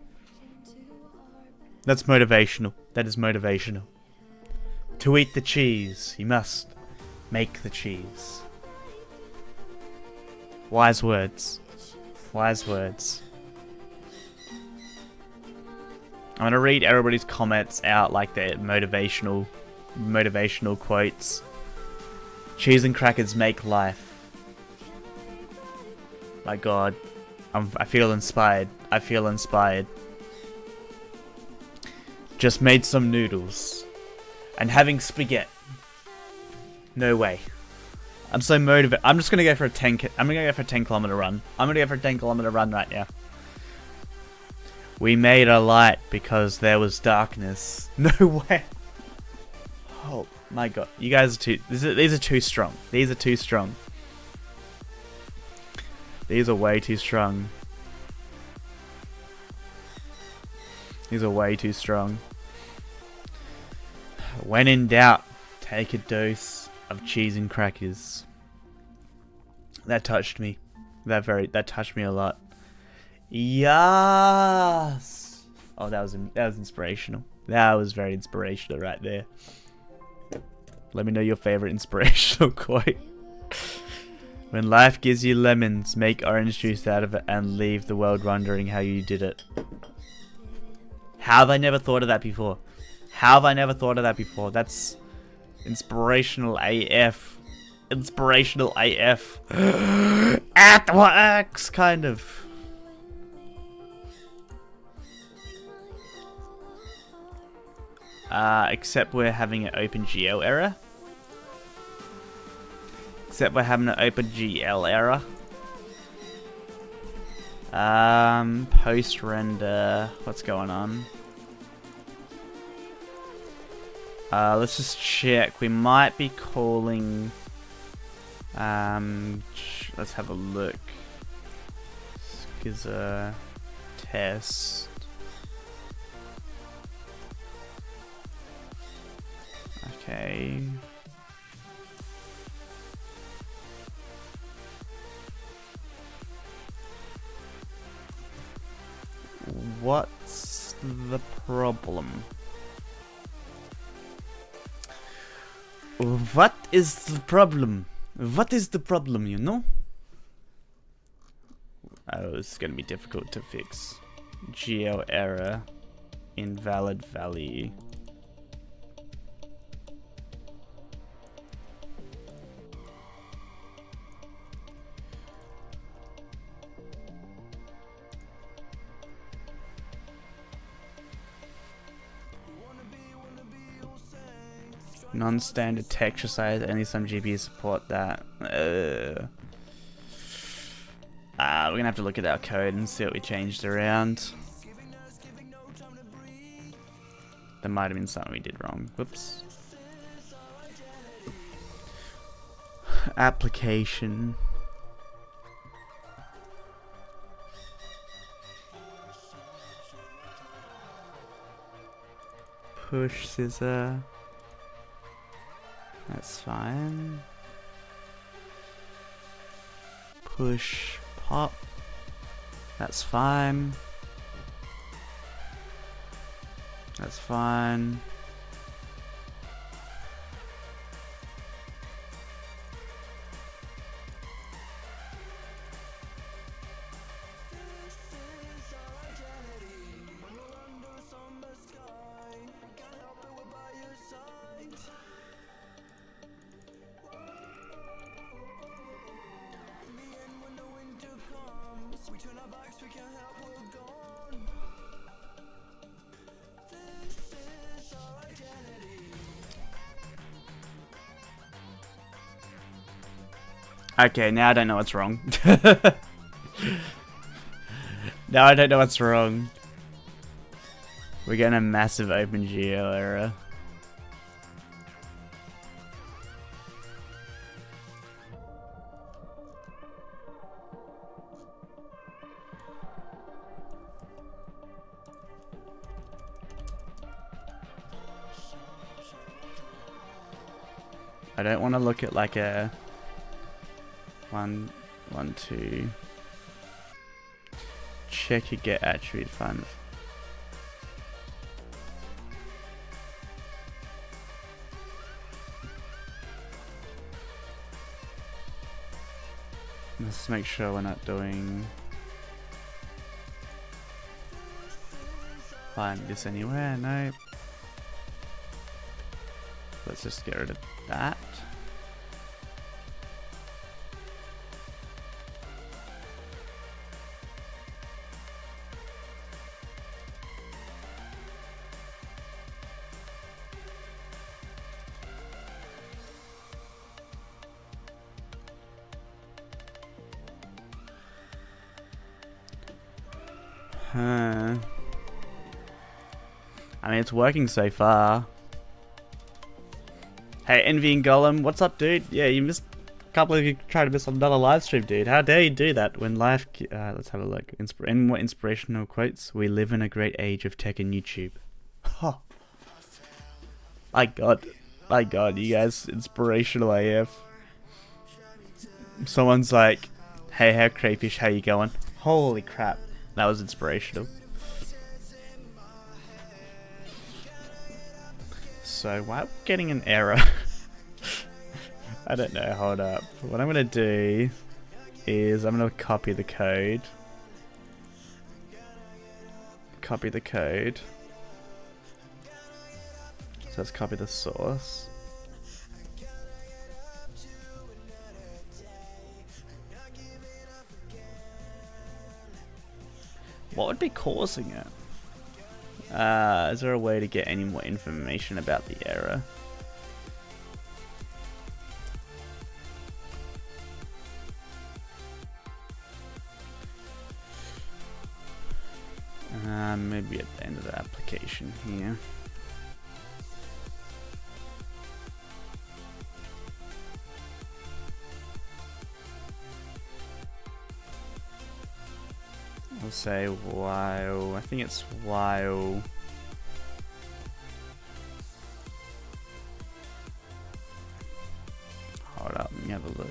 That's motivational. That is motivational. To eat the cheese, you must make the cheese. Wise words. Wise words. I'm gonna read everybody's comments out like they're motivational quotes. Cheese and crackers make life. My God, I feel inspired. I feel inspired. Just made some noodles, and having spaghetti. No way. I'm so motivated. I'm just gonna go for a 10. I'm gonna go for a 10-kilometer run. I'm gonna go for a 10-kilometer run right now. We made a light because there was darkness. No way. Oh my God, you guys are too. These are too strong. These are too strong. These are way too strong. These are way too strong. When in doubt, take a dose of cheese and crackers. That touched me. That touched me a lot. Yes. Oh, that was inspirational. That was very inspirational right there. Let me know your favorite inspirational quote. When life gives you lemons, make orange juice out of it and leave the world wondering how you did it. How have I never thought of that before? How have I never thought of that before? That's inspirational AF. Inspirational AF. At works, kind of. Except we're having an OpenGL error. Except we're having an OpenGL error. Post render. What's going on? Let's just check. We might be calling. Let's have a look. Scissor test. Okay. What's the problem? problem? What is the problem? What is the problem, you know? Oh, it's gonna be difficult to fix. Geo error. Invalid value. Non-standard texture size, only some GPUs support that. We're gonna have to look at our code and see what we changed around. There might have been something we did wrong. Whoops. Application. Push scissor. That's fine. Push pop. That's fine. That's fine. Okay, now I don't know what's wrong. Now I don't know what's wrong. We're getting a massive OpenGL error. I don't want to look at like a 1, 2. Check your get attribute funds. Let's make sure we're not doing find this anywhere. Nope. Let's just get rid of that. I mean, it's working so far. Hey, Envy and Golem, what's up, dude? Yeah, you missed. Can't believe you tried to miss another live stream, dude. How dare you do that when live? Let's have a look. Any more inspirational quotes? We live in a great age of tech and YouTube. Huh. My God, you guys, inspirational AF. Someone's like, "Hey, how Crayfish? How you going?" Holy crap, that was inspirational. So why are we getting an error? I don't know, hold up. What I'm gonna do is I'm gonna copy the code. Copy the code. So let's copy the source. What would be causing it? Is there a way to get any more information about the error? Maybe at the end of the application here. I'll say while, I think it's while hold up, let me have a look.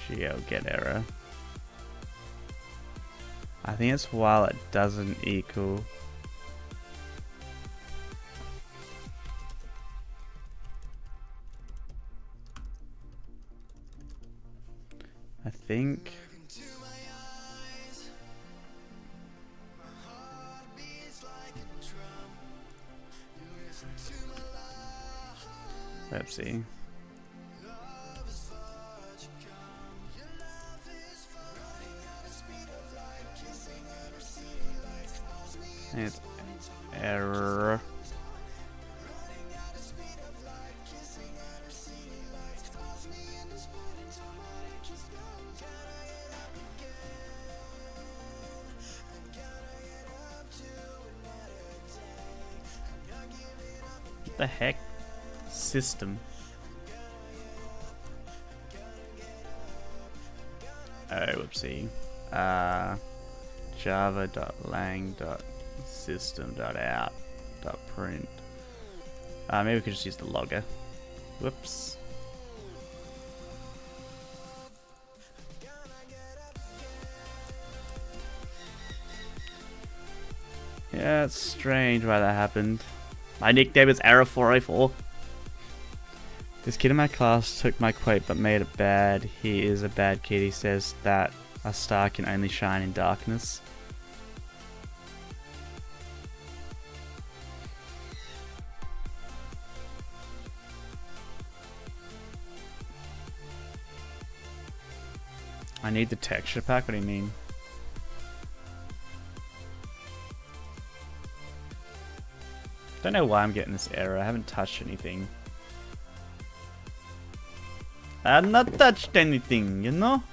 Geo get error. I think it's while it doesn't equal I think. Let's see. It's error. What the heck? System. Oh, whoopsie. java.lang.system.out.print. Maybe we could just use the logger. Whoops. Yeah, it's strange why that happened. My nickname is Error404. This kid in my class took my quote but made it bad. He is a bad kid. He says that a star can only shine in darkness. I need the texture pack? What do you mean? Don't know why I'm getting this error. I haven't touched anything. I have not touched anything, you know?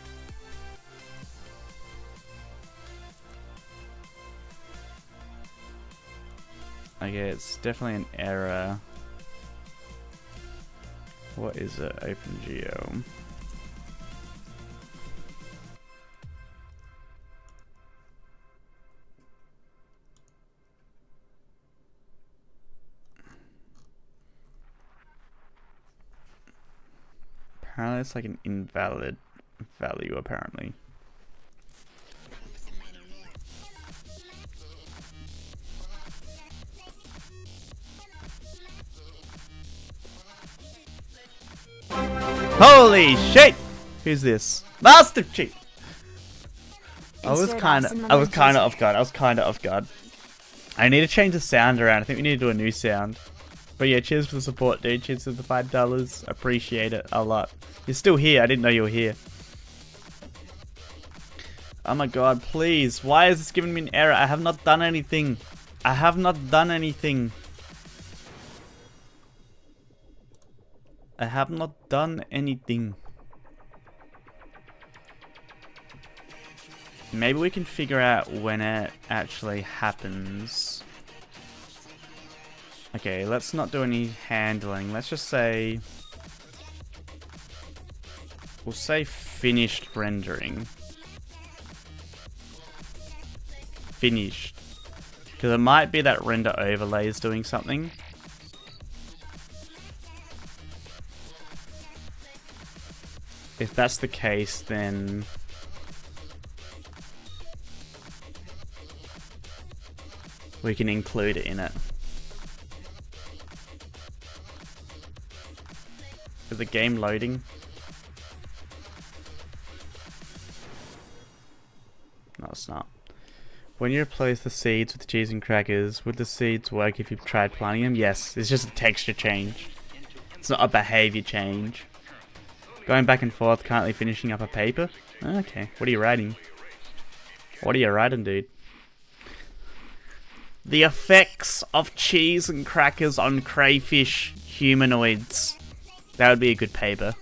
Okay, it's definitely an error. What is it? OpenGL. Apparently it's like an invalid value, apparently. Holy shit! Who's this? Master Chief! I was kinda off guard. I need to change the sound around. I think we need to do a new sound. But yeah, cheers for the support, dude. Cheers for the $5. Appreciate it a lot. You're still here. I didn't know you were here. Oh my god, please. Why is this giving me an error? I have not done anything. I have not done anything. I have not done anything. Maybe we can figure out when it actually happens. Okay, let's not do any handling. Let's just say... We'll say finished rendering. Finished. Because it might be that render overlay is doing something. If that's the case, then... we can include it in it. Is the game loading? No, it's not. When you replace the seeds with cheese and crackers, would the seeds work if you've tried planting them? Yes, it's just a texture change. It's not a behavior change. Going back and forth, currently finishing up a paper? Okay, what are you writing? What are you writing, dude? The effects of cheese and crackers on crayfish humanoids. That would be a good paper.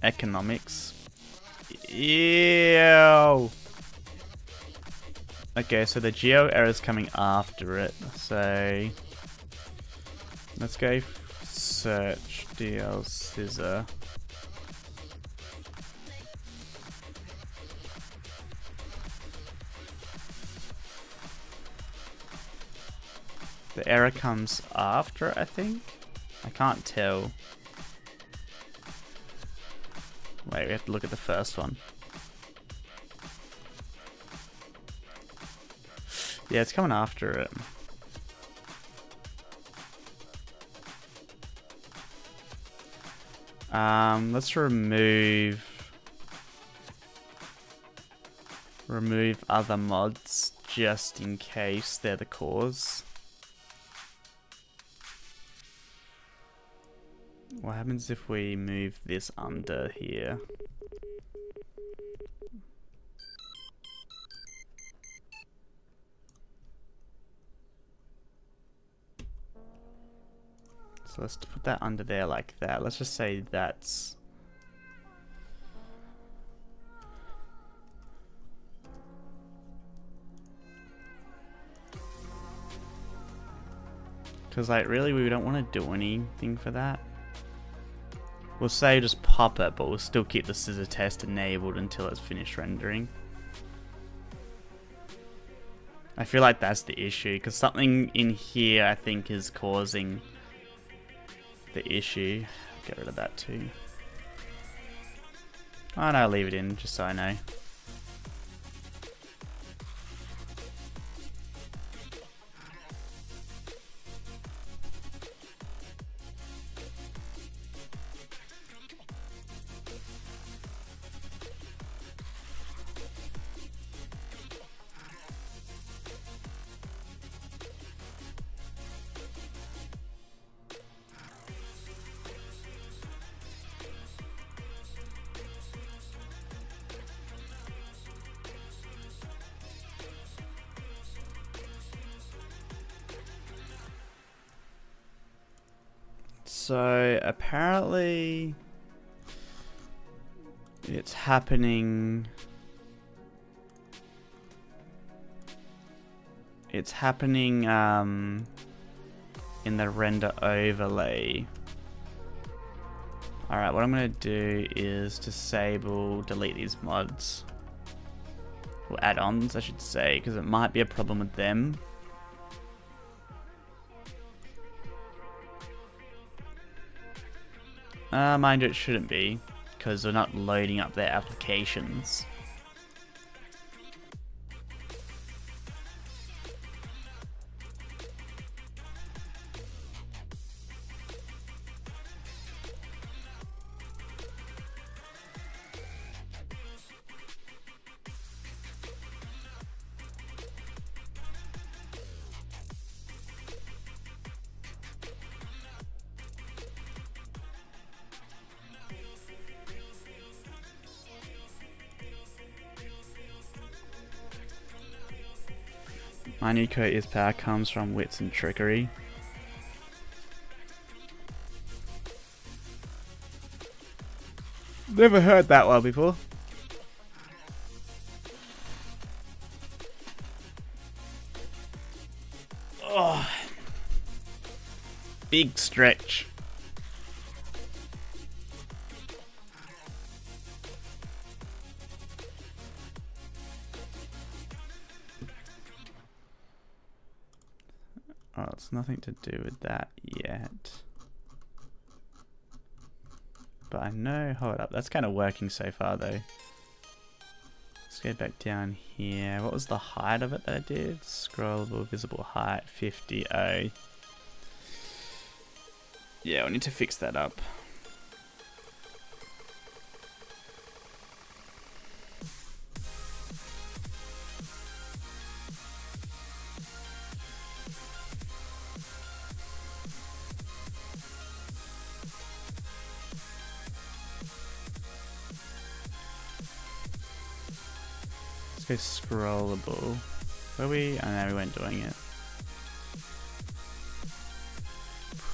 Economics. Ew. Okay, so the geo error is coming after it. So let's go search DL scissor. The error comes after, I think. I can't tell. Wait, we have to look at the first one. Yeah, it's coming after it. Let's remove other mods just in case they're the cause. What happens if we move this under here? So let's put that under there like that. Let's just say that's... Because like really we don't want to do anything for that. We'll say just pop it, but we'll still keep the scissor test enabled until it's finished rendering. I feel like that's the issue, because something in here I think is causing the issue. Get rid of that too. Oh no, leave it in just so I know. So apparently it's happening. It's happening in the render overlay. Alright, what I'm gonna do is delete these mods. Or add-ons, I should say, because it might be a problem with them. Mind you, it shouldn't be, because they're not loading up their applications. My new quote is power comes from wits and trickery. Never heard that one before. Oh, big stretch. Oh, it's nothing to do with that yet. But I know, hold up, that's kind of working so far though. Let's go back down here. What was the height of it that I did? Scrollable visible height 50. Oh. Yeah, we need to fix that up. Scrollable. Were we? Oh no, we weren't doing it.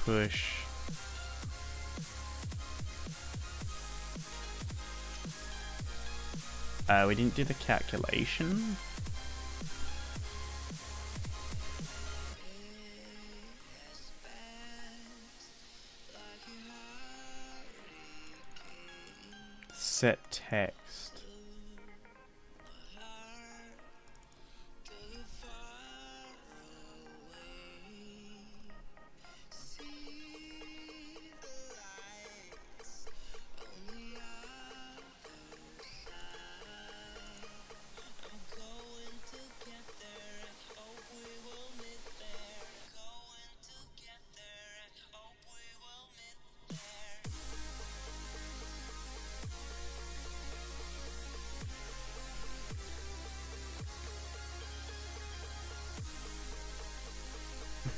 Push. We didn't do the calculation. Set text.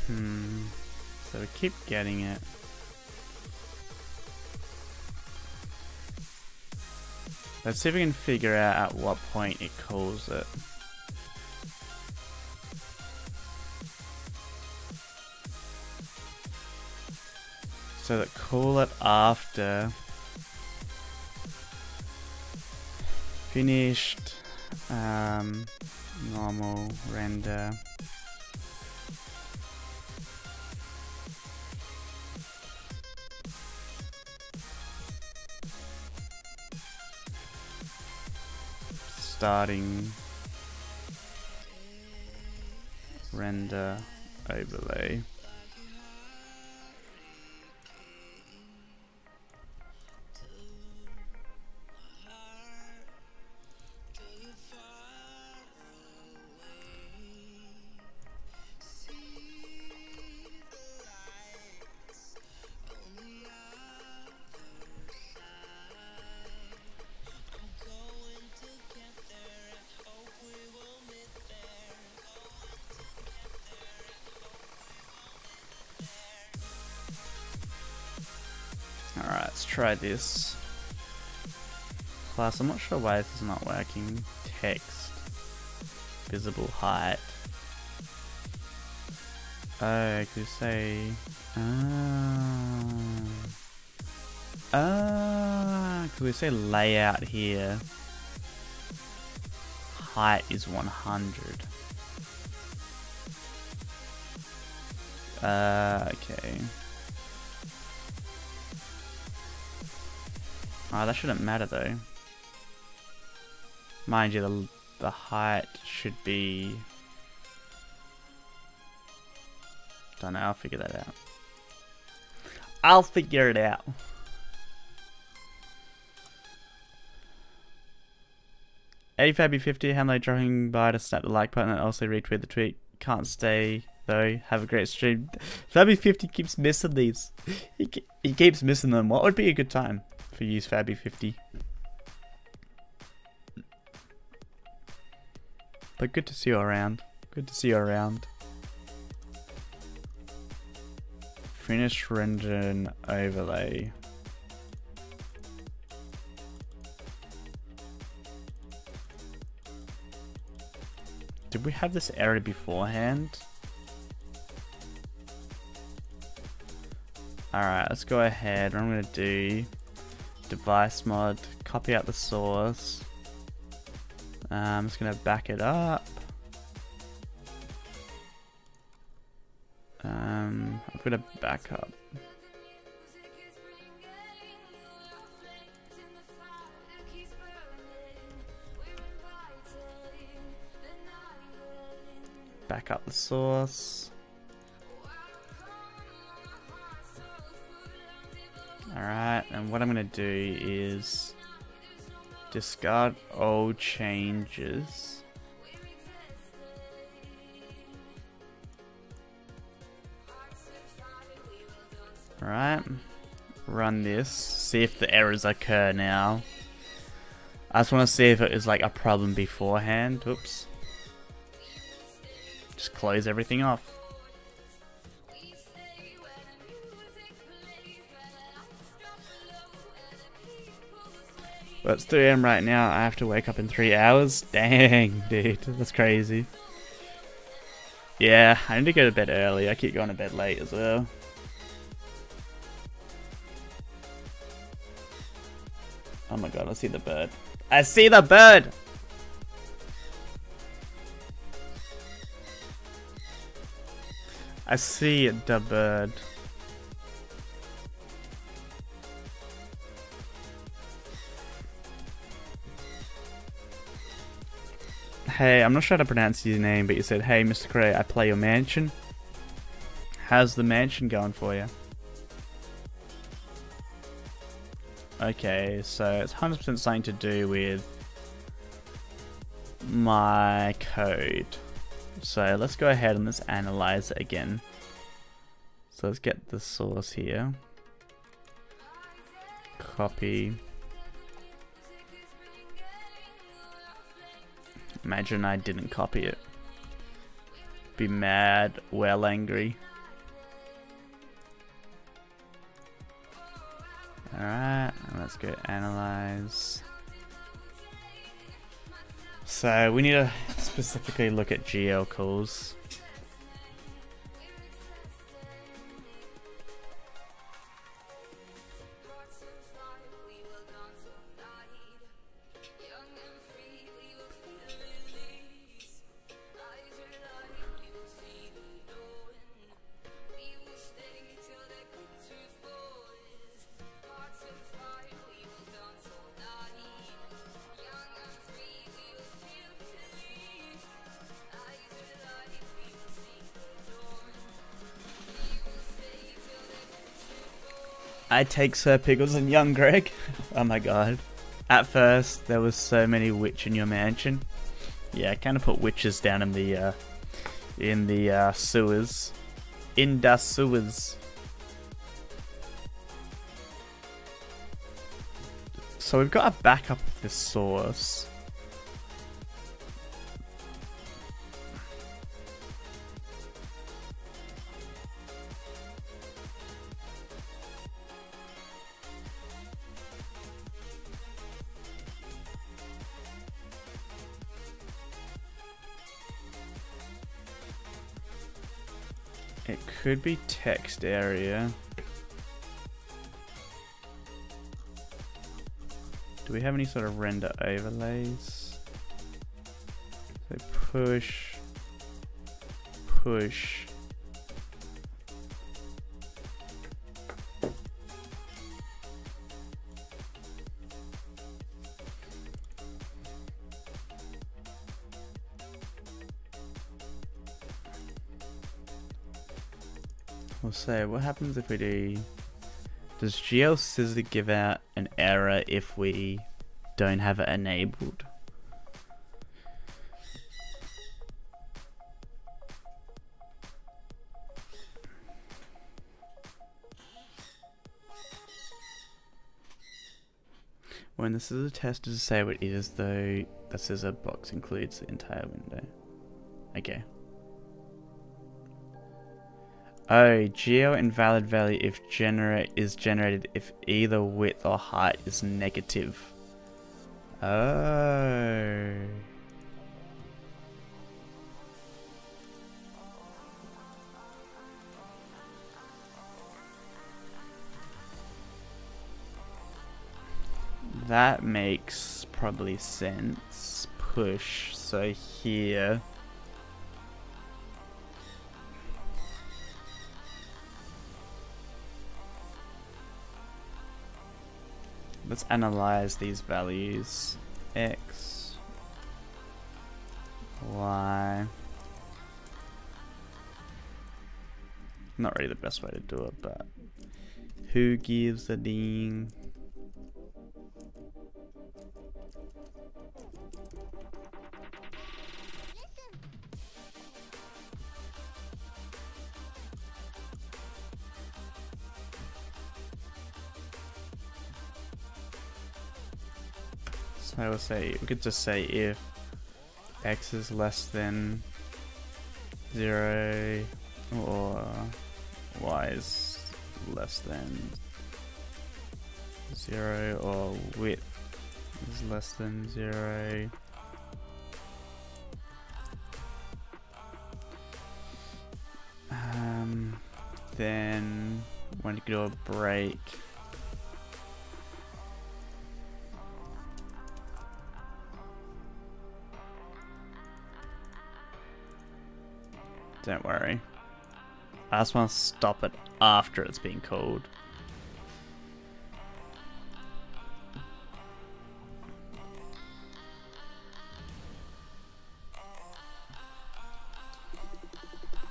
So we keep getting it. Let's see if we can figure out at what point it calls it. So that call it after finished normal render. Starting render overlay. Alright, let's try this. Class, I'm not sure why this is not working. Text. Visible height. Oh, could you say... could we say layout here? Height is 100. Okay. Oh, that shouldn't matter though. Mind you, the height should be... Don't know, I'll figure that out. I'll figure it out. $85.50, Hamlet dropping by to snap the like button and also retweet the tweet. Can't stay though. Have a great stream. Fabby50 keeps missing these. He keeps missing them. What would be a good time for use Fabby50? But good to see you around. Good to see you around. Finish render overlay. Did we have this error beforehand? Alright, let's go ahead. What I'm going to do, device mod, copy out the source. I'm just going to back it up. I'm going to back up. Back up the source. Alright, and what I'm going to do is discard all changes. Alright, run this, see if the errors occur now. I just want to see if it was like a problem beforehand. Oops. Just close everything off. Well, it's 3 AM right now. I have to wake up in 3 hours. Dang, dude, that's crazy. Yeah, I need to go to bed early. I keep going to bed late as well. Oh my god, I see the bird. I see the bird! I see the bird. Hey, I'm not sure how to pronounce your name, but you said, hey, Mr. Cray, I play your mansion. How's the mansion going for you? Okay, so it's 100% something to do with my code. So let's go ahead and let's analyze it again. So let's get the source here. Copy. Imagine I didn't copy it. Be mad, well angry. let's go analyze. So we need to specifically look at GL calls. I take Sir Pickles and young Greg. Oh my god. At first, there was so many witch in your mansion. Yeah, I kind of put witches down in the sewers. In the sewers. So we've got a backup of this source. It could be text area. Do we have any sort of render overlays? So push, push. We'll say, what happens if we do... Does GL scissor give out an error if we don't have it enabled? When the scissor test is disabled, it is though the scissor box includes the entire window. Okay. Oh, GL invalid value if is generated if either width or height is negative. Oh. That makes probably sense. Push. So here. Let's analyze these values. X, Y. Not really the best way to do it, but who gives a ding? So I will say, we could just say if x is less than 0 or y is less than 0 or width is less than 0. Then when you do a break, don't worry. I just want to stop it after it's been called.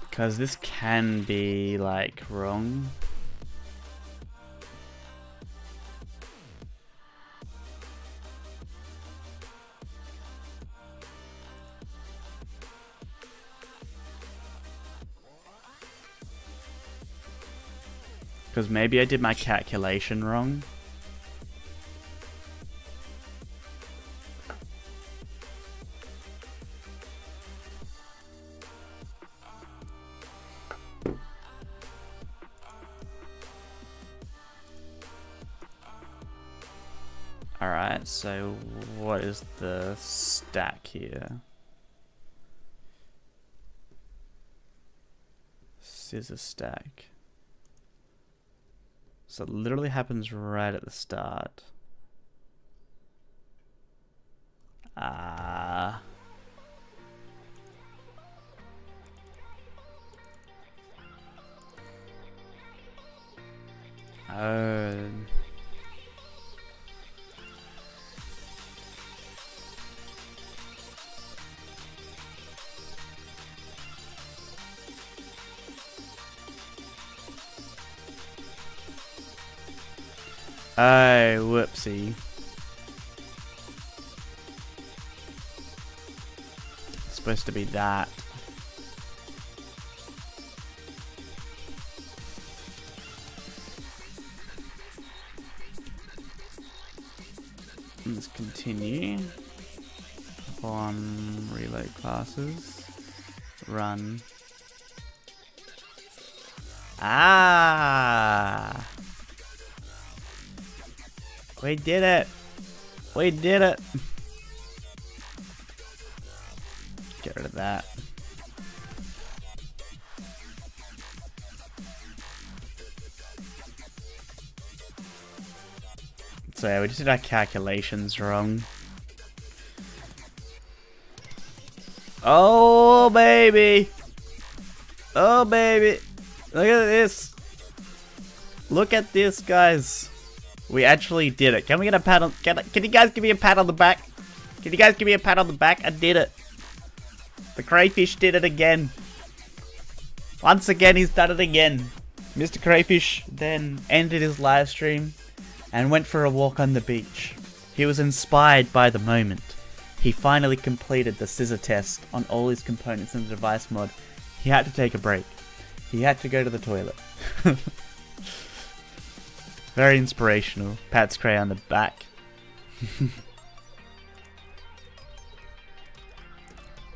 Because this can be like wrong. Because maybe I did my calculation wrong. So what is the stack here? Scissor stack. So it literally happens right at the start. Ah. Oh. Oh, whoopsie. It's supposed to be that. Let's continue. On reload classes. Run. Ah! We did it! We did it! Get rid of that. So yeah, we just did our calculations wrong. Oh baby! Oh baby! Look at this! Look at this, guys! We actually did it. Can we get a pat on? Can you guys give me a pat on the back? Can you guys give me a pat on the back? I did it. The crayfish did it again. Once again, he's done it again. Mr. Crayfish then ended his live stream and went for a walk on the beach. He was inspired by the moment. He finally completed the scissor test on all his components in the device mod. He had to take a break. He had to go to the toilet. Very inspirational. Pat's Cray on the back.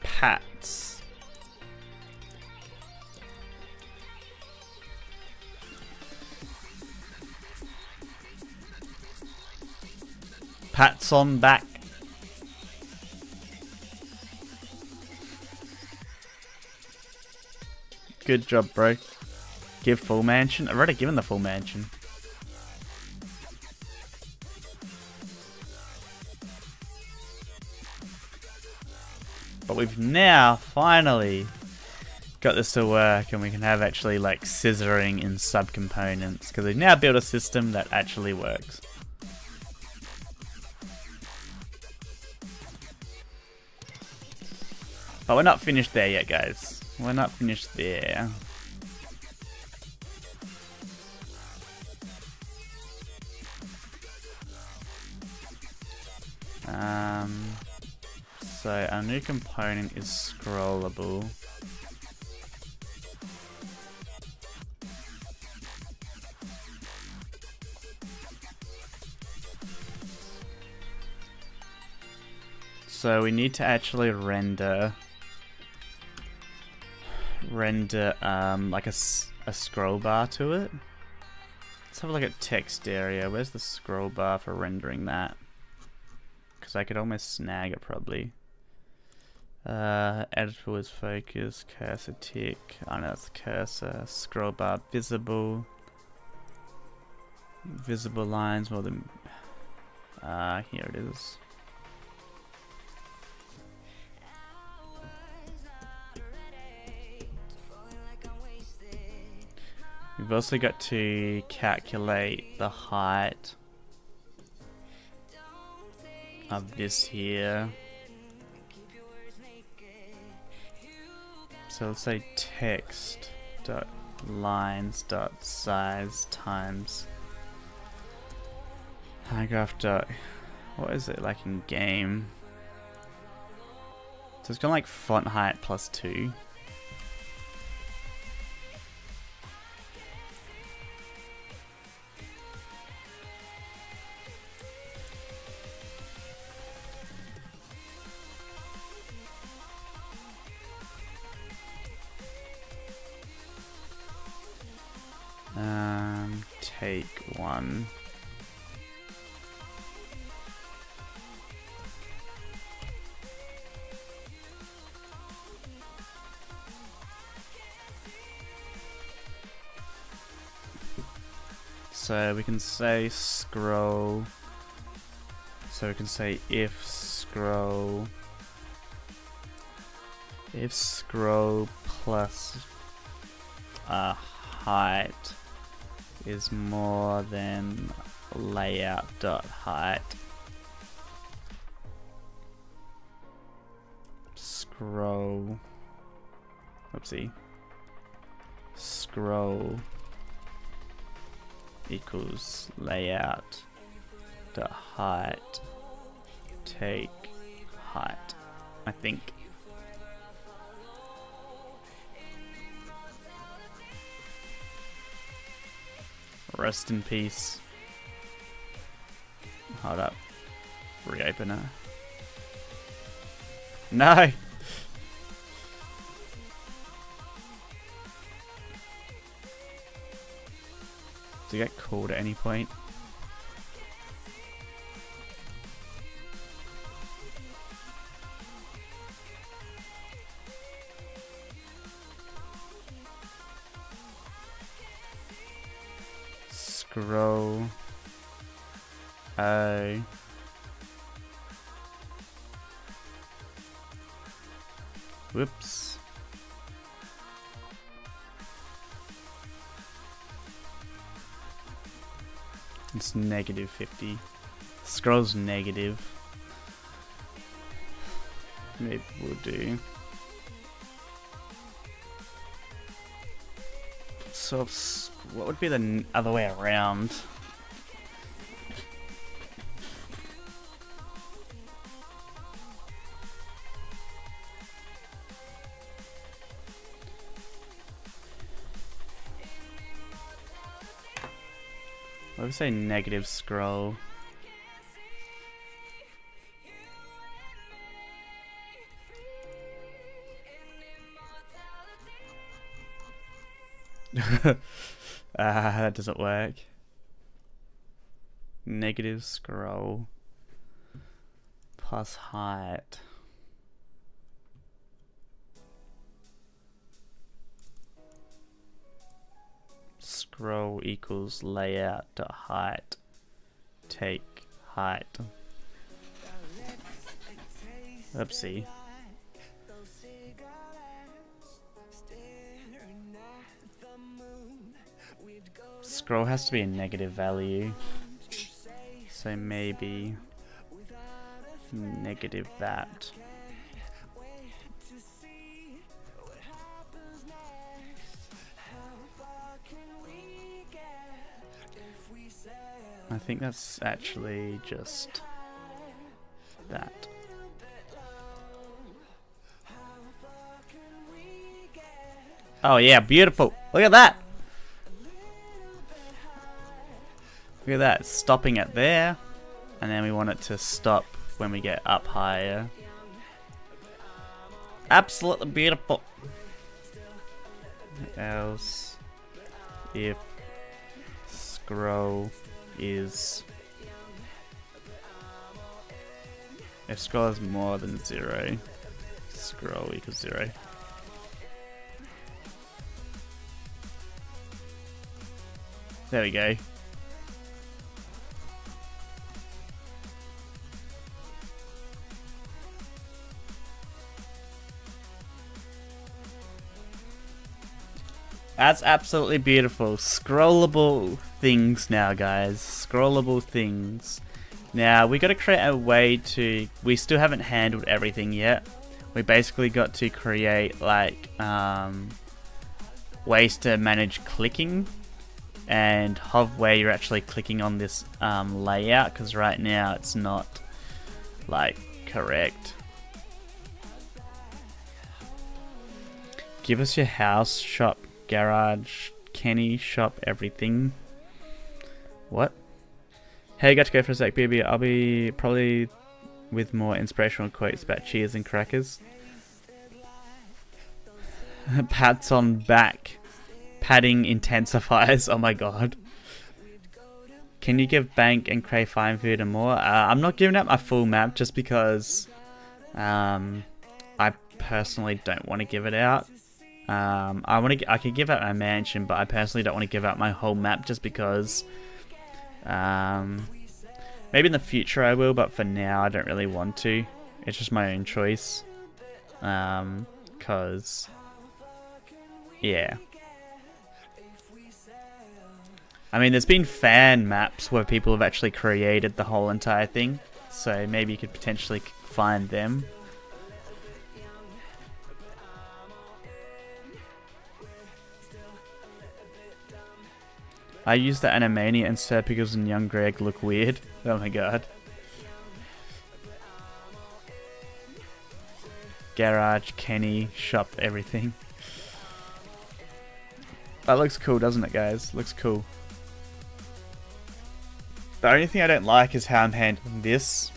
Pats. Pats on back. Good job, bro. Give full mansion. I've already given the full mansion. But we've now finally got this to work, and we can have actually like scissoring in subcomponents because we've now built a system that actually works. But we're not finished there yet, guys. We're not finished there. So our new component is scrollable. So we need to actually render like a scroll bar to it. Let's have a look at text area. Where's the scroll bar for rendering that? Because I could almost snag it probably. Editor was focus, cursor tick. Oh no, it's cursor. Scroll bar visible. Visible lines more than. Here it is. We've also got to calculate the height of this here. So let's say text dot lines dot size times paragraph dot, what is it like in game? So it's got like font height plus 2. Take one. So we can say scroll. So we can say if scroll plus height is more than layout dot height. Scroll. Whoopsie. Scroll equals layout dot height take height, I think. Rest in peace. Hold up. Reopen it. No! Does it get called at any point? Scroll. Oh. Whoops. It's negative 50. Scroll's negative. Maybe we'll do. So, what would be the other way around? I would say negative scroll. That doesn't work. Negative scroll plus height. Scroll equals layout dot height take height. Oopsie. Scroll has to be a negative value, so maybe negative that. I think that's actually just that. Oh yeah, beautiful. Look at that. Look at that, stopping it there, and then we want it to stop when we get up higher. Absolutely beautiful. Else, if scroll is more than 0, scroll equals 0. There we go. That's absolutely beautiful. Scrollable things now, guys. Scrollable things. Now, we got to create a way to... We still haven't handled everything yet. We basically got to create, like, ways to manage clicking and hover where you're actually clicking on this layout, because right now it's not, like, correct. Give us your house, shop, garage, Kenny, shop, everything. What? Hey, got to go for a sec, baby. I'll be probably with more inspirational quotes about cheers and crackers. Pats on back. Padding intensifies. Oh my god. Can you give Bank and Cray fine food and more? I'm not giving up my full map just because I personally don't want to give it out. I could give out my mansion, but I personally don't want to give out my whole map just because Maybe in the future I will, but for now I don't really want to. It's just my own choice. Cause yeah. I mean, there's been fan maps where people have actually created the whole entire thing, so maybe you could potentially find them. I used the Animania and Sir Pickles and Young Greg look weird. Oh my god. Garage, Kenny, shop, everything. That looks cool, doesn't it, guys? Looks cool. The only thing I don't like is how I'm handling this.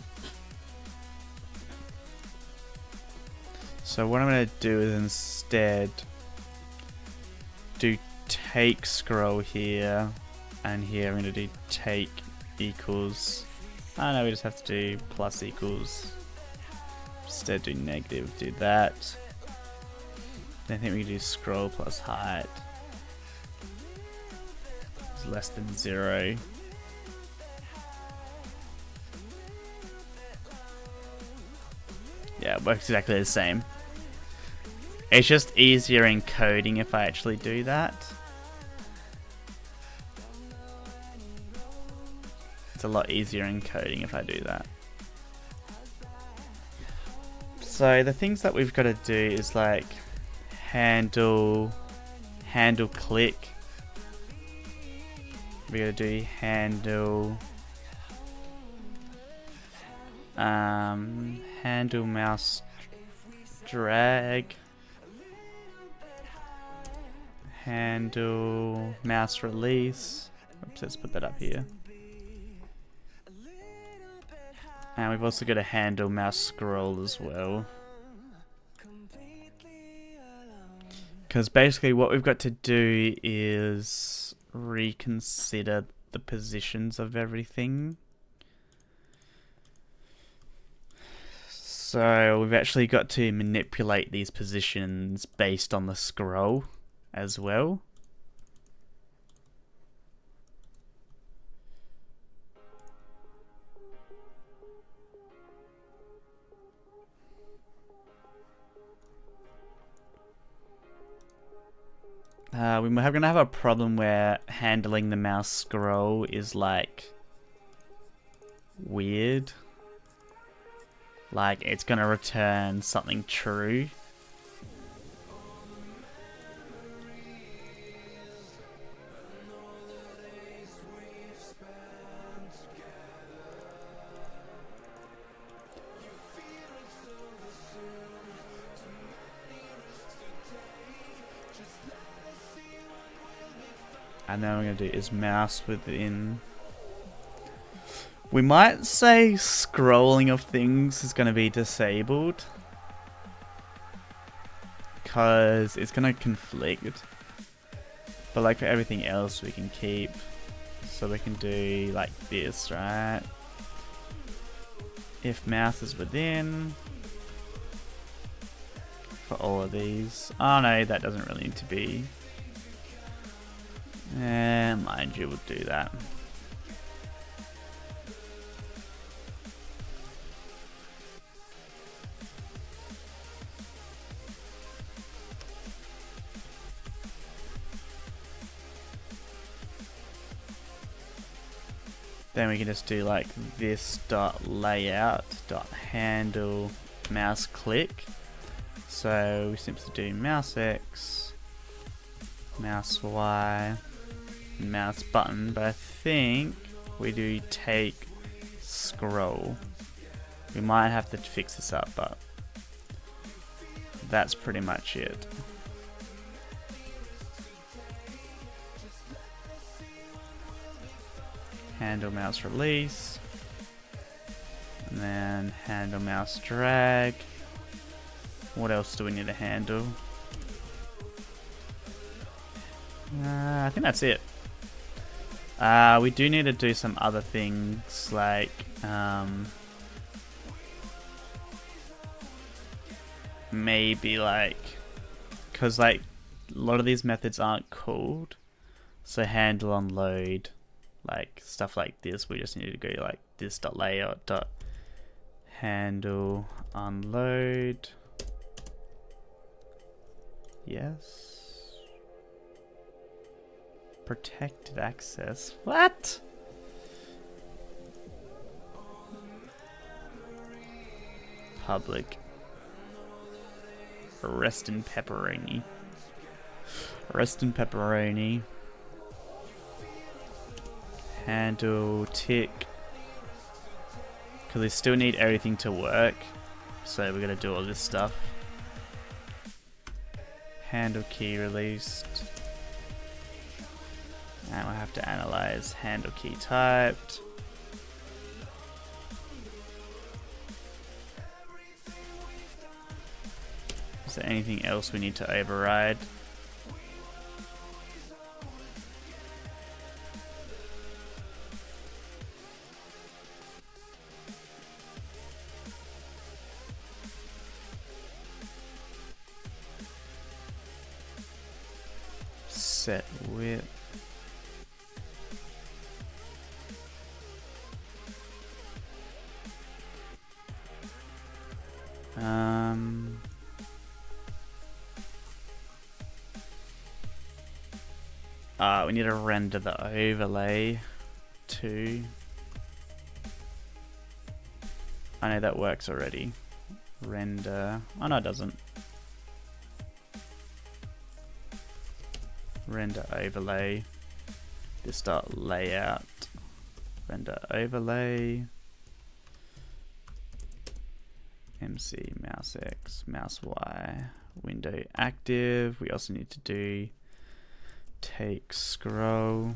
So what I'm going to do is instead do take scroll here, and here I'm going to do take equals. Oh no, we just have to do plus equals. Instead do negative, do that. Then I think we can do scroll plus height. It's less than 0. Yeah, it works exactly the same. It's just easier in coding if I actually do that. It's a lot easier in coding if I do that. So the things that we've got to do is like handle click. We got to do handle mouse drag, handle mouse release. Oops, let's put that up here. And we've also got to handle mouse scroll as well. Because basically what we've got to do is reconsider the positions of everything. So we've actually got to manipulate these positions based on the scroll as well. We're going to have a problem where handling the mouse scroll is like weird. Like it's going to return something true. And then what we're going to do is mouse within. We might say scrolling of things is going to be disabled, because it's going to conflict. But like for everything else we can keep. So we can do like this, right? If mouse is within. For all of these. Oh no, that doesn't really need to be. Mind you, we'll do that. Then we can just do like this dot layout dot handle mouse click. So we simply do mouse X, mouse Y, mouse button, but I think we do take scroll. We might have to fix this up, but that's pretty much it. Handle mouse release, and then handle mouse drag. What else do we need to handle? I think that's it. We do need to do some other things like maybe like, because like a lot of these methods aren't called, so handle on load like stuff like this, we just need to go like this dot layout dot handle unload. Yes. Protected access. What? Public. Rest in pepperoni. Rest in pepperoni. Handle tick. Because we still need everything to work. So we're going to do all this stuff. Handle key released. And we'll have to analyze handle key typed. Is there anything else we need to override? Set width. We need to render the overlay too. I know that works already. Render. Oh no, it doesn't. Render overlay. This dot layout. Render overlay. MC mouse X, mouse Y, window active. We also need to do take scroll.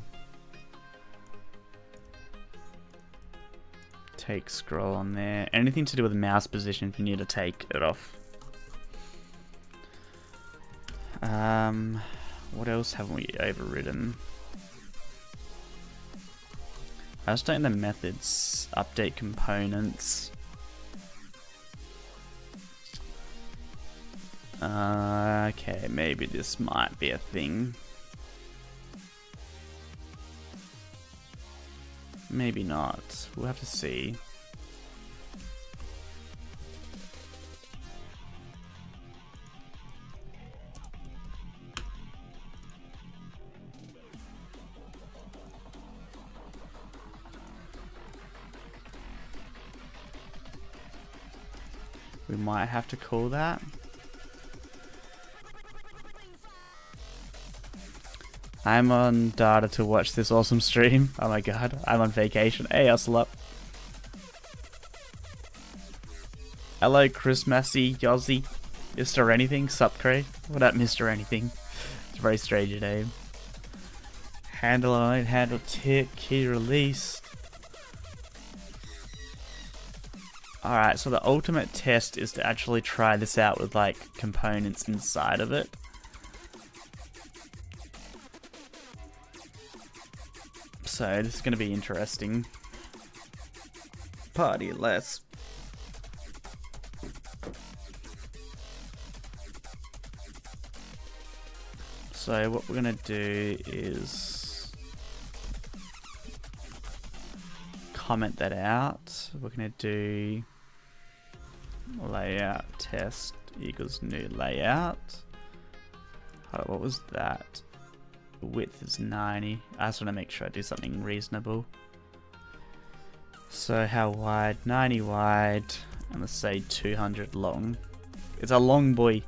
Take scroll on there. Anything to do with mouse position, we need to take it off. What else haven't we overridden? I just don't know the methods. Update components. Okay, maybe this might be a thing. Maybe not. We'll have to see. We might have to call that. I'm on data to watch this awesome stream. Oh my god, I'm on vacation. Hey, hustle up. Hello, Chris Massey, Yozzy, Mr. Anything, sup Cray? What up, Mr. Anything? It's a very strange name. Handle on, handle tick, key released. Alright, so the ultimate test is to actually try this out with like components inside of it. So this is going to be interesting. Party less. So what we're going to do is comment that out. We're going to do layout test equals new layout. What was that? Width is 90. I just want to make sure I do something reasonable. So how wide? 90 wide, and let's say 200 long. It's a long boy.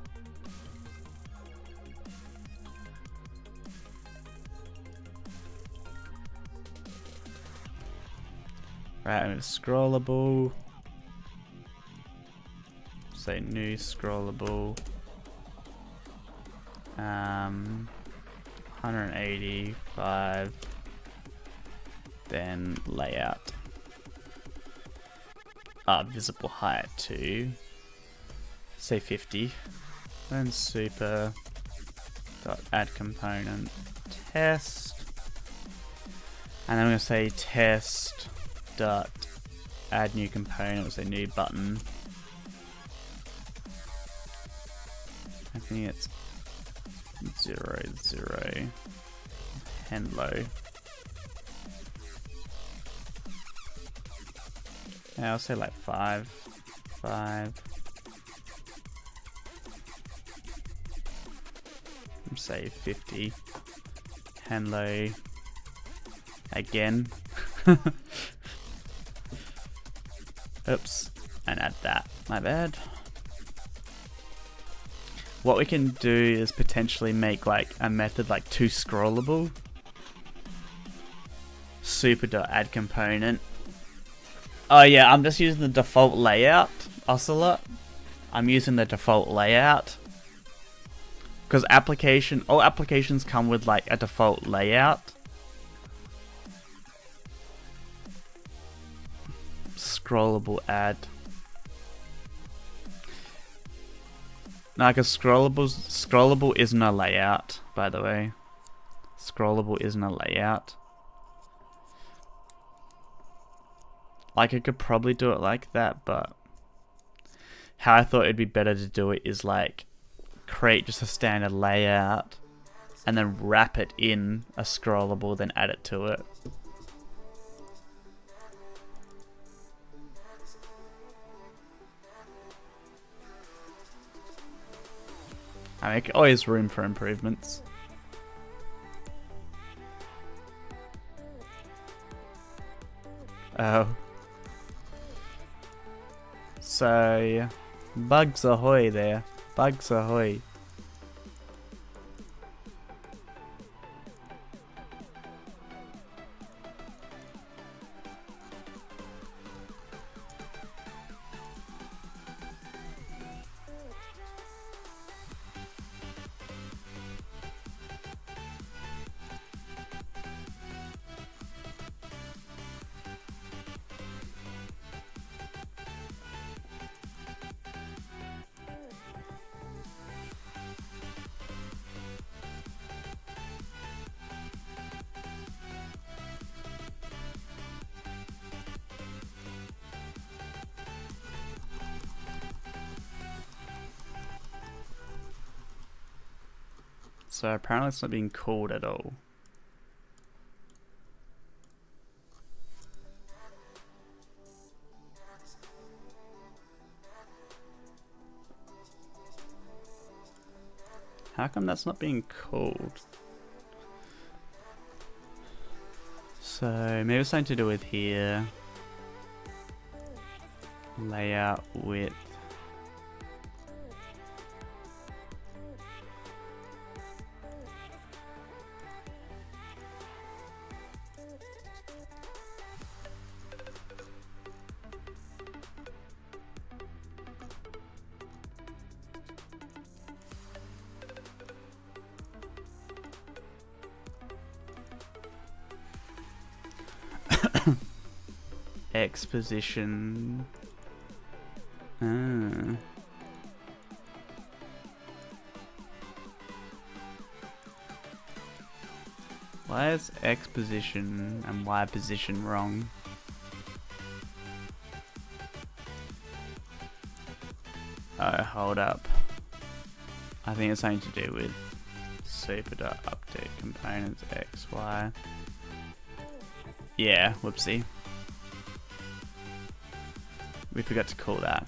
Right, and it's scrollable. Say new scrollable. 185, then layout. Visible height to say 50, then super dot add component test, and then I'm going to say test dot add new component. We'll say new button. I think it's 0, 0, and low. Yeah, I'll say like 5. 5. Say 50. Hello. Again. Oops. And add that. My bad. What we can do is potentially make like a method like toScrollable. Super.add component. Oh yeah, I'm just using the default layout, Ocelot. I'm using the default layout. Because all applications come with like a default layout. Scrollable add. No, because scrollable isn't a layout, by the way. Scrollable isn't a layout. Like, I could probably do it like that, but how I thought it'd be better to do it is like create just a standard layout and then wrap it in a scrollable, then add it to it. I mean, always room for improvements. Oh. So, bugs ahoy there. Bugs ahoy. So apparently it's not being called at all. How come that's not being called? So maybe it's something to do with here. Layout width. Exposition. Ah. Why is X position and Y position wrong? Oh, hold up. I think it's something to do with super.update components X, Y. Yeah, whoopsie. We forgot to call that.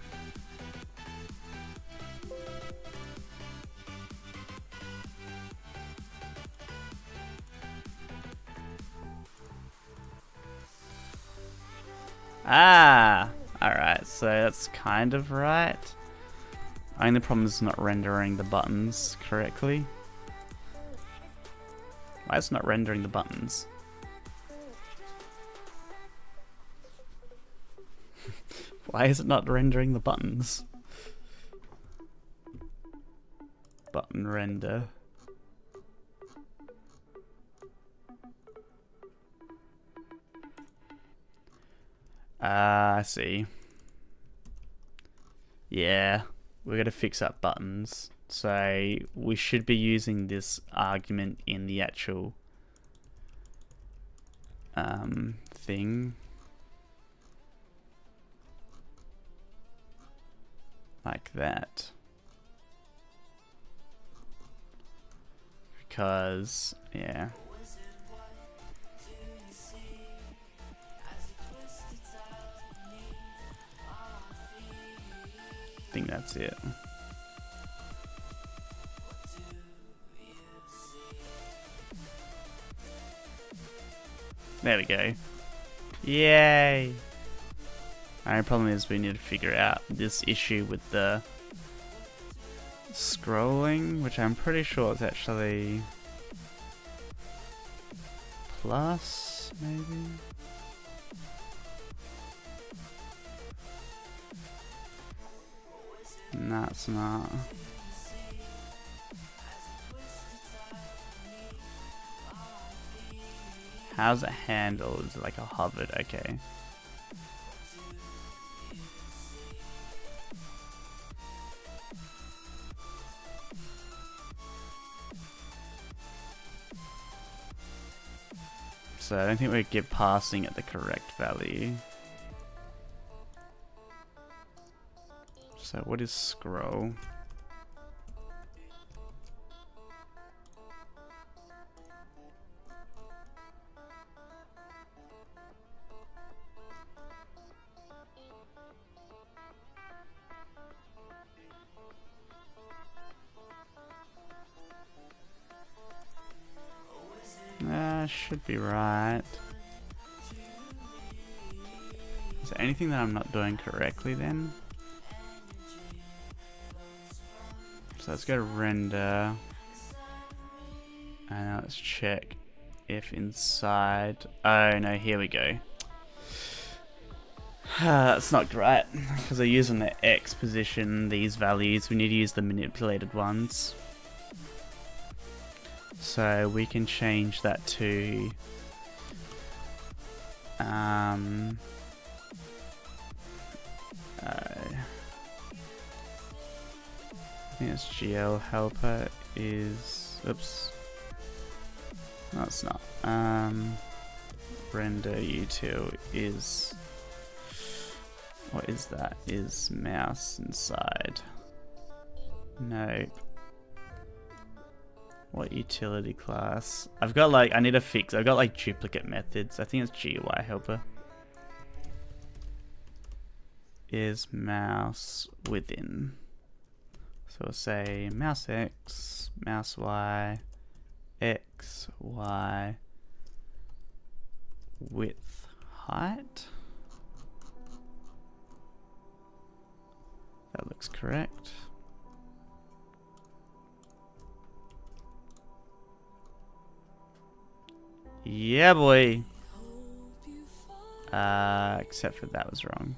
Ah! Alright, so that's kind of right. Only problem is not rendering the buttons correctly. Why is it not rendering the buttons? Why is it not rendering the buttons? Button render. I see. Yeah, we're gonna fix up buttons. So we should be using this argument in the actual thing. Like that. Because, yeah. think that's it. There we go. Yay! Our problem is we need to figure out this issue with the scrolling, which I'm pretty sure is actually plus, maybe? No, it's not. How's it handled? Is it like a hovered? Okay. So I don't think we get passing at the correct value. So what is scroll? Should be right. Is there anything that I'm not doing correctly then? So let's go to render. And now let's check if inside. Oh no, here we go. That's not right, because they're using the X position, these values. We need to use the manipulated ones. So we can change that to I think it's GL helper is, oops, no it's not, render util is, what is that, is mouse inside, nope. What utility class? I've got like, I need to fix, I've got like duplicate methods. I think it's GUI helper. Is mouse within. So we'll say mouse X, mouse Y, X, Y, width, height. That looks correct. Yeah, boy. Except for that was wrong.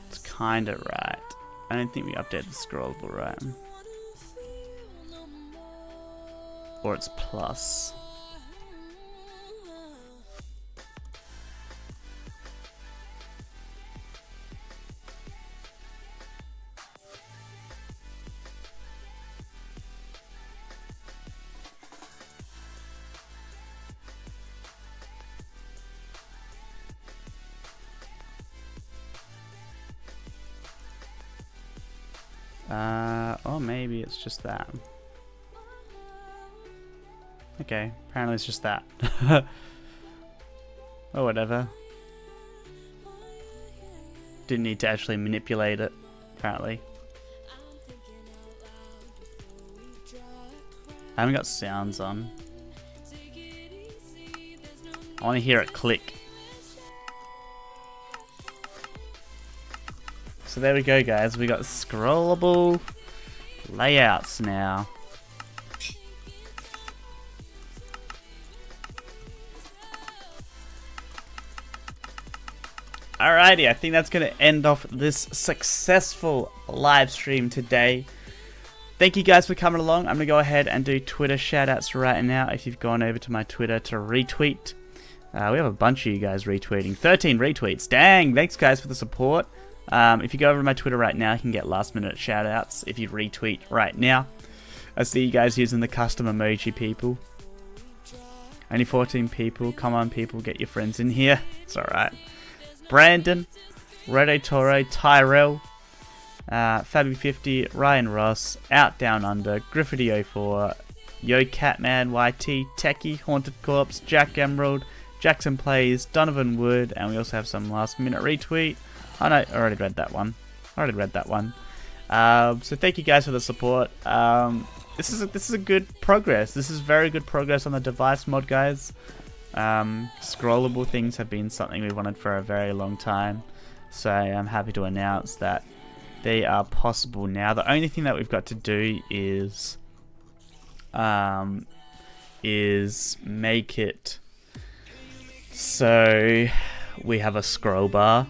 It's kinda right. I don't think we updated the scrollable right. Or it's plus. Or maybe it's just that. Okay, apparently it's just that. Or whatever. Didn't need to actually manipulate it, apparently. I haven't got sounds on. I want to hear it click. So there we go, guys. We got scrollable layouts now. Alrighty, I think that's going to end off this successful live stream today. Thank you guys for coming along. I'm going to go ahead and do Twitter shoutouts right now. If you've gone over to my Twitter to retweet. We have a bunch of you guys retweeting. 13 retweets. Dang, thanks guys for the support. If you go over to my Twitter right now, you can get last minute shoutouts if you retweet right now. I see you guys using the custom emoji, people. Only 14 people. Come on, people, get your friends in here. It's alright. Brandon, Redo Toro, Tyrell, Fabi50, Ryan Ross, Out Down Under, Griffity04, Yo Catman, YT, Techie, Haunted Corpse, Jack Emerald, Jackson Plays, Donovan Wood, and we also have some last minute retweet. Oh no, I already read that one. So thank you guys for the support. This is a good progress. This is very good progress on the device mod, guys. Scrollable things have been something we wanted for a very long time, so I'm happy to announce that they are possible now. The only thing that we've got to do is make it so we have a scroll bar.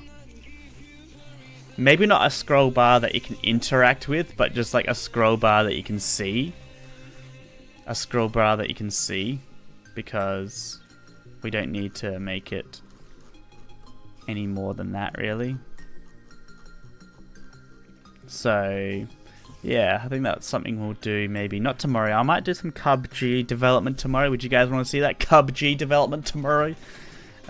Maybe not a scroll bar that you can interact with, but just like a scroll bar that you can see. A scroll bar that you can see, because we don't need to make it any more than that, really. So yeah, I think that's something we'll do. Maybe not tomorrow. I might do some CubG development tomorrow. Would you guys want to see that CubG development tomorrow?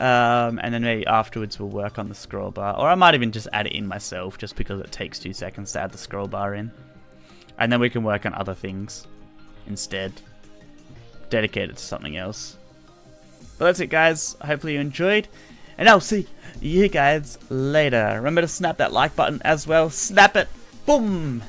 And then maybe afterwards we'll work on the scroll bar, or I might even just add it in myself, just because it takes 2 seconds to add the scroll bar in, and then we can work on other things instead, dedicated to something else. But that's it, guys. Hopefully you enjoyed, and I'll see you guys later. Remember to snap that like button as well. Snap it. Boom.